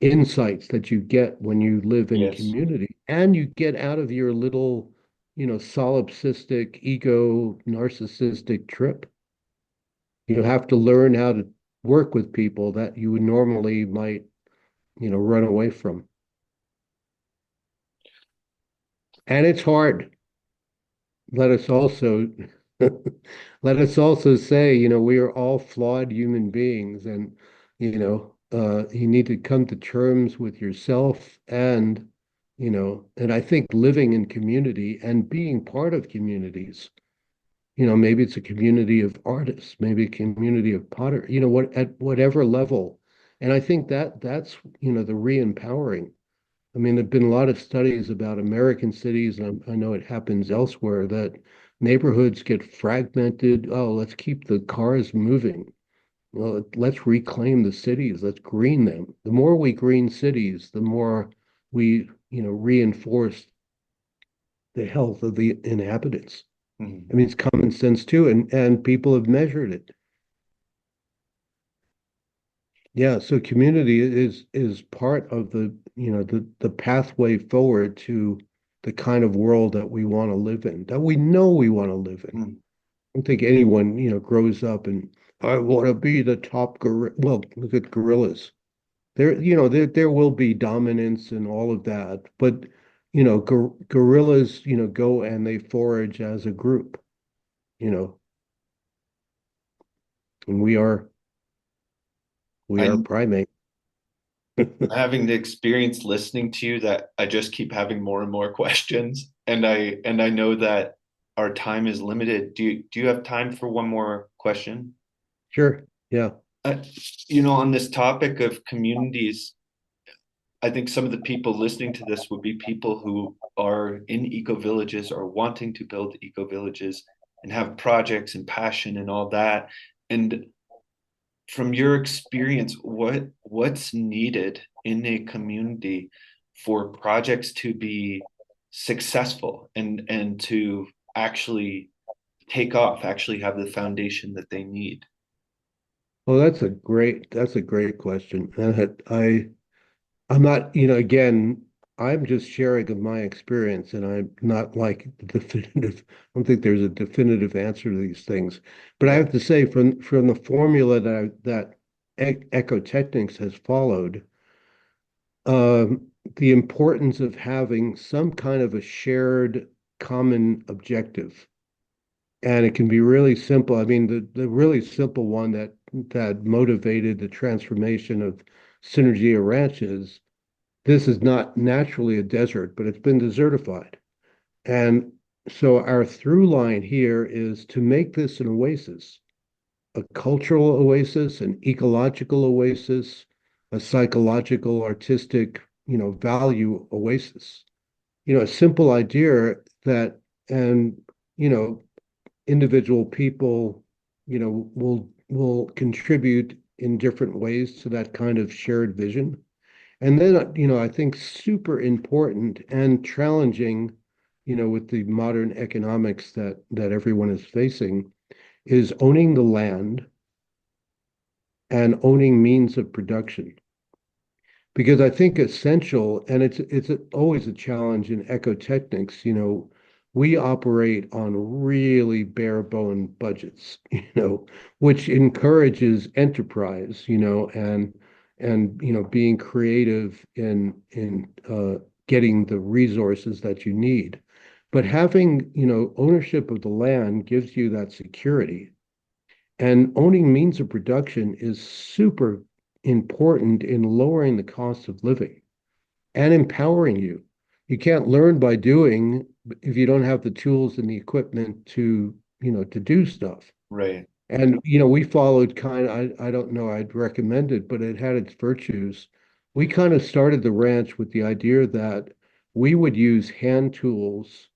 insights that you get when you live in Yes. community and you get out of your little, solipsistic, ego, narcissistic trip. You have to learn how to work with people that you would normally might, run away from. And it's hard. let us also let us also say, we are all flawed human beings, and you need to come to terms with yourself, and I think living in community and being part of communities. Maybe it's a community of artists, maybe a community of potter, at whatever level. And I think that's the re-empowering. I mean, there've been a lot of studies about American cities, and I know it happens elsewhere, that neighborhoods get fragmented. Oh, let's keep the cars moving. Well, let's reclaim the cities. Let's green them. The more we green cities, the more we, reinforce the health of the inhabitants. I Mhm. mean, it's common sense too, and people have measured it. Yeah, so community is part of the pathway forward to the kind of world that we want to live in, that we know we want to live in. I Mhm. don't think anyone, grows up and I want to be the top gorilla. Well, look at gorillas. There will be dominance and all of that, but gorillas, go and they forage as a group, you know, and we are I'm primate. having the experience listening to you that I just keep having more and more questions, and I know that our time is limited. Do you have time for one more question? Sure. Yeah. Uh, on this topic of communities, I think some of the people listening to this would be people who are in eco villages or wanting to build eco villages and have projects and passion and all that. And from your experience, what's needed in a community for projects to be successful and to actually take off, actually have the foundation that they need? Well, that's a great question. And I'm not, again, I'm just sharing of my experience, and I'm not like definitive. I don't think there's a definitive answer to these things. But I Yeah. have to say, from the formula that Ecotechnics has followed, the importance of having some kind of a shared common objective. And it can be really simple. I mean, the really simple one that motivated the transformation of Synergia ranches. This is not naturally a desert, but it's been desertified. And so our through line here is to make this an oasis, a cultural oasis, an ecological oasis, a psychological, artistic, value oasis. A simple idea that, and, you know, individual people, will contribute in different ways to that kind of shared vision. And then, I think super important and challenging, with the modern economics that everyone is facing, is owning the land and owning means of production. Because I think essential, and it's always a challenge in ecotechnics, we operate on really bare bone budgets, which encourages enterprise, and being creative in getting the resources that you need. But having, ownership of the land gives you that security. And owning means of production is super important in lowering the cost of living and empowering you. You can't learn by doing if you don't have the tools and the equipment to, to do stuff. Right. And, we followed I don't know, I'd recommend it, but it had its virtues. We kind of started the ranch with the idea that we would use hand tools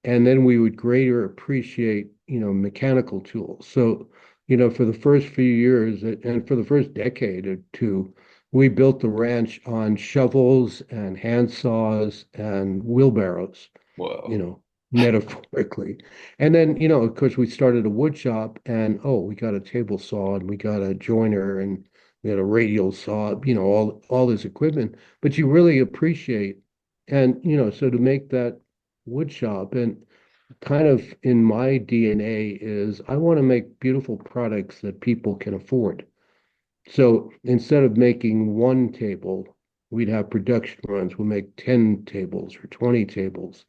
and then we would greater appreciate, mechanical tools. So, for the first few years and for the first decade or two, we built the ranch on shovels and hand saws and wheelbarrows, you Whoa. know, metaphorically. And then, of course, we started a wood shop and oh, we got a table saw and we got a joiner and we had a radial saw, all this equipment. But you really appreciate and so to make that wood shop and kind of in my DNA is I want to make beautiful products that people can afford. So instead of making one table, we'd have production runs. We'll make 10 tables or 20 tables.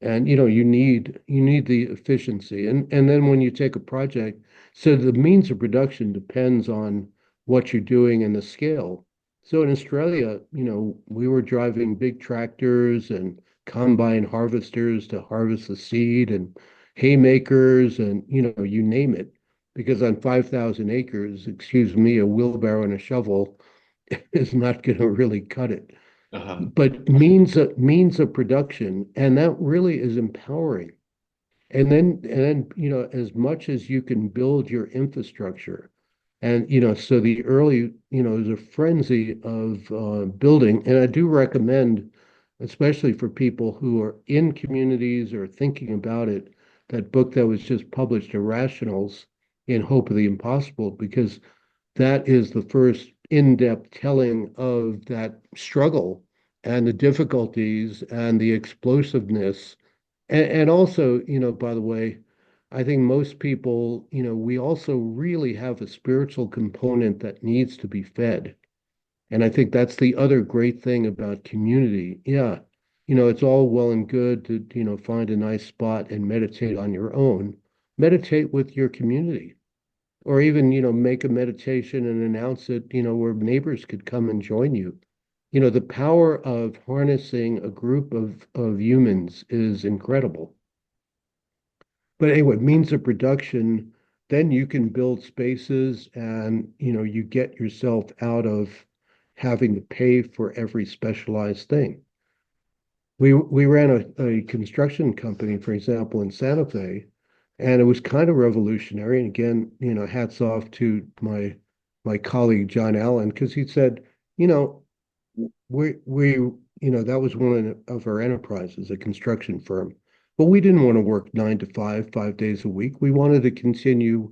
And you need the efficiency. And then when you take a project, so the means of production depends on what you're doing and the scale. So in Australia, we were driving big tractors and combine harvesters to harvest the seed and haymakers and you name it because on 5,000 acres, excuse me, a wheelbarrow and a shovel is not going to really cut it. Uh-huh. But means of production, and that really is empowering. And then, as much as you can build your infrastructure, and so the early, there's a frenzy of building, and I do recommend, especially for people who are in communities or thinking about it, that book that was just published, Irrationals in Hope of the Impossible, because that is the first in-depth telling of that struggle and the difficulties and the explosiveness and also, by the way, I think most people, we also really have a spiritual component that needs to be fed. And I think that's the other great thing about community. Yeah, it's all well and good to, find a nice spot and meditate on your own. Meditate with your community. Or even, make a meditation and announce it, where neighbors could come and join you. The power of harnessing a group of humans is incredible. But anyway, means of production, then you can build spaces and you get yourself out of having to pay for every specialized thing. We ran a construction company, for example, in Santa Fe, and it was kind of revolutionary. And again, hats off to my colleague John Allen, because he said, you know, that was one of our enterprises, a construction firm. But we didn't want to work 9 to 5, 5 days a week. We wanted to continue,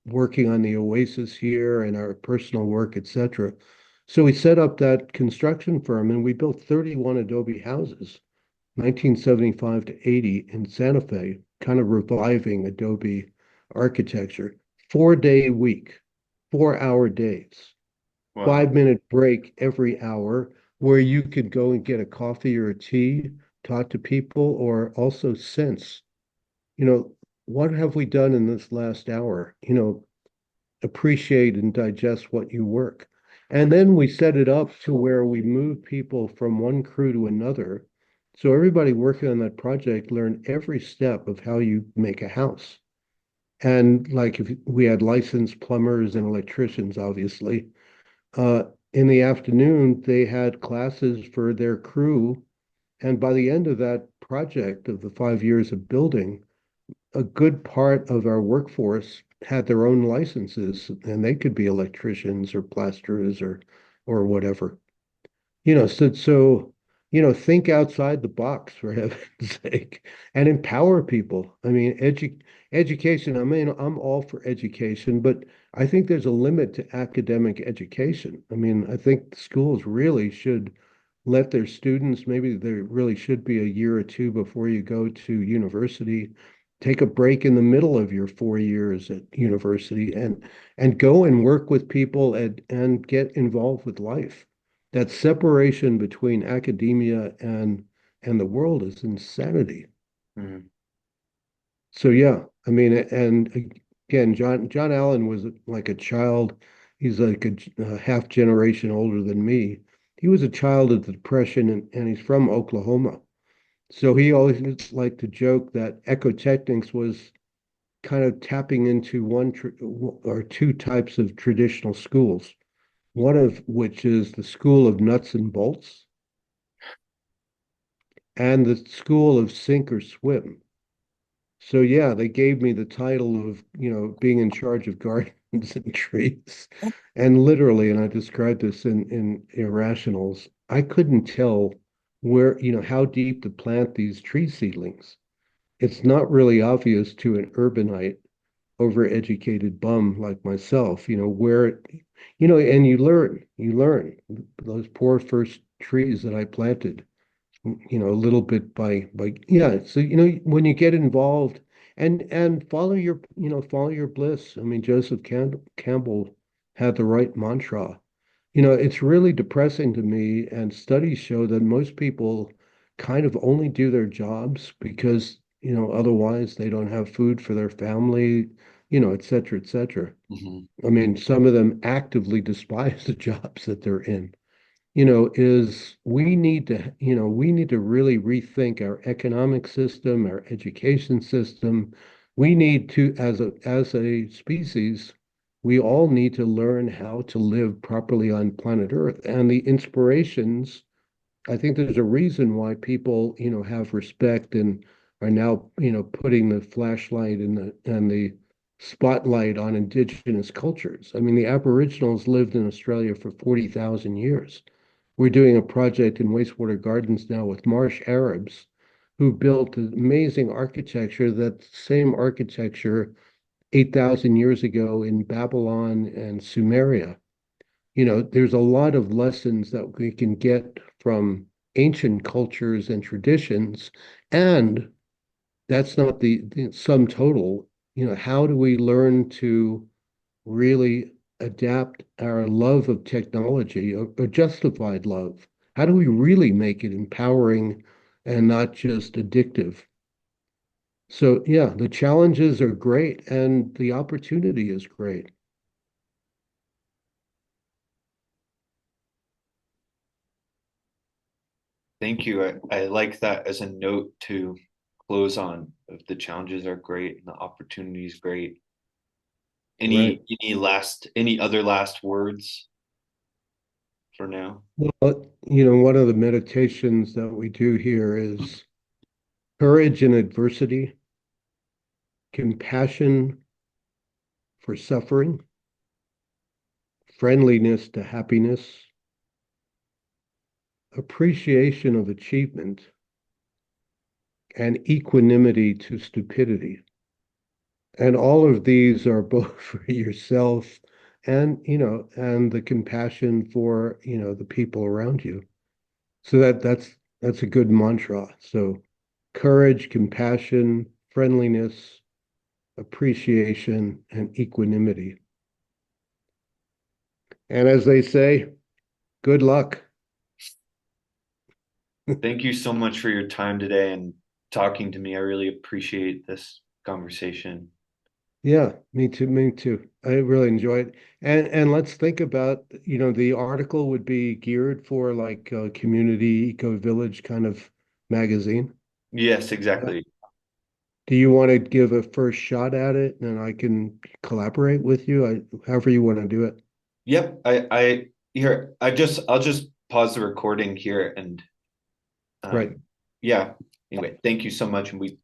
working on the oasis here and our personal work, etc. So we set up that construction firm and we built 31 Adobe houses, 1975 to 80 in Santa Fe, kind of reviving Adobe architecture. 4 day week, 4 hour days. Wow. 5 minute break every hour where you could go and get a coffee or a tea, talk to people, or also sense, you know, what have we done in this last hour? Appreciate and digest what you work. And then we set it up to where we move people from one crew to another. So everybody working on that project learned every step of how you make a house. And like if we had licensed plumbers and electricians, obviously, uh, in the afternoon, they had classes for their crew. And by the end of that project of the 5 years of building, a good part of our workforce had their own licenses and they could be electricians or plasterers or whatever. Think outside the box for heaven's sake and empower people. I mean, education, I mean, I'm all for education, but I think there's a limit to academic education. I mean, I think schools really should let their students, maybe there really should be a year or two before you go to university, take a break in the middle of your 4 years at university and go and work with people and get involved with life. That separation between academia and the world is insanity. Mhm. So yeah, I mean, and again, John Allen was like a child. He's like a half generation older than me. He was a child of the Depression, and he's from Oklahoma. So he always liked to joke that ecotechnics was kind of tapping into one or two types of traditional schools, one of which is the school of nuts and bolts and the school of sink or swim. So yeah, they gave me the title of, being in charge of gardens and trees. And literally, and I described this in Irrationals, I couldn't tell where, how deep to plant these tree seedlings. It's not really obvious to an urbanite, overeducated bum like myself, and you learn those poor first trees that I planted, a little bit by yeah. So when you get involved and follow your bliss. I mean, Joseph Campbell had the right mantra. It's really depressing to me, and studies show that most people kind of only do their jobs because otherwise they don't have food for their family, et cetera, et cetera. Mhm. I mean, some of them actively despise the jobs that they're in. Is we need to really rethink our economic system, our education system. We need to, as a species, we all need to learn how to live properly on planet Earth. And the inspirations, I think there's a reason why people, have respect and are now, putting the flashlight and the spotlight on indigenous cultures. I mean, the Aboriginals lived in Australia for 40,000 years. We're doing a project in wastewater gardens now with marsh Arabs who built amazing architecture, that same architecture 8,000 years ago in Babylon and Sumeria. There's a lot of lessons that we can get from ancient cultures and traditions. And that's not the sum total. How do we learn to really adapt our love of technology, a justified love? How do we really make it empowering and not just addictive? So, yeah, the challenges are great and the opportunity is great. Thank you. I like that as a note to close on. If the challenges are great and the opportunity is great. Right. Any other last words for now? Well, one of the meditations that we do here is courage in adversity, compassion for suffering, friendliness to happiness, appreciation of achievement, and equanimity to stupidity. And all of these are both for yourself and the compassion for, the people around you. So that's a good mantra. So courage, compassion, friendliness, appreciation, and equanimity. And as they say, good luck. Thank you so much for your time today and talking to me. I really appreciate this conversation. Yeah, me too, me too. I really enjoy it. And let's think about, the article would be geared for like a community eco village kind of magazine. Yes, Yeah. exactly. Do you want to give a first shot at it and I can collaborate with you? However you want to do it. Yep. I'll just pause the recording here and Right. yeah. Anyway, thank you so much. And we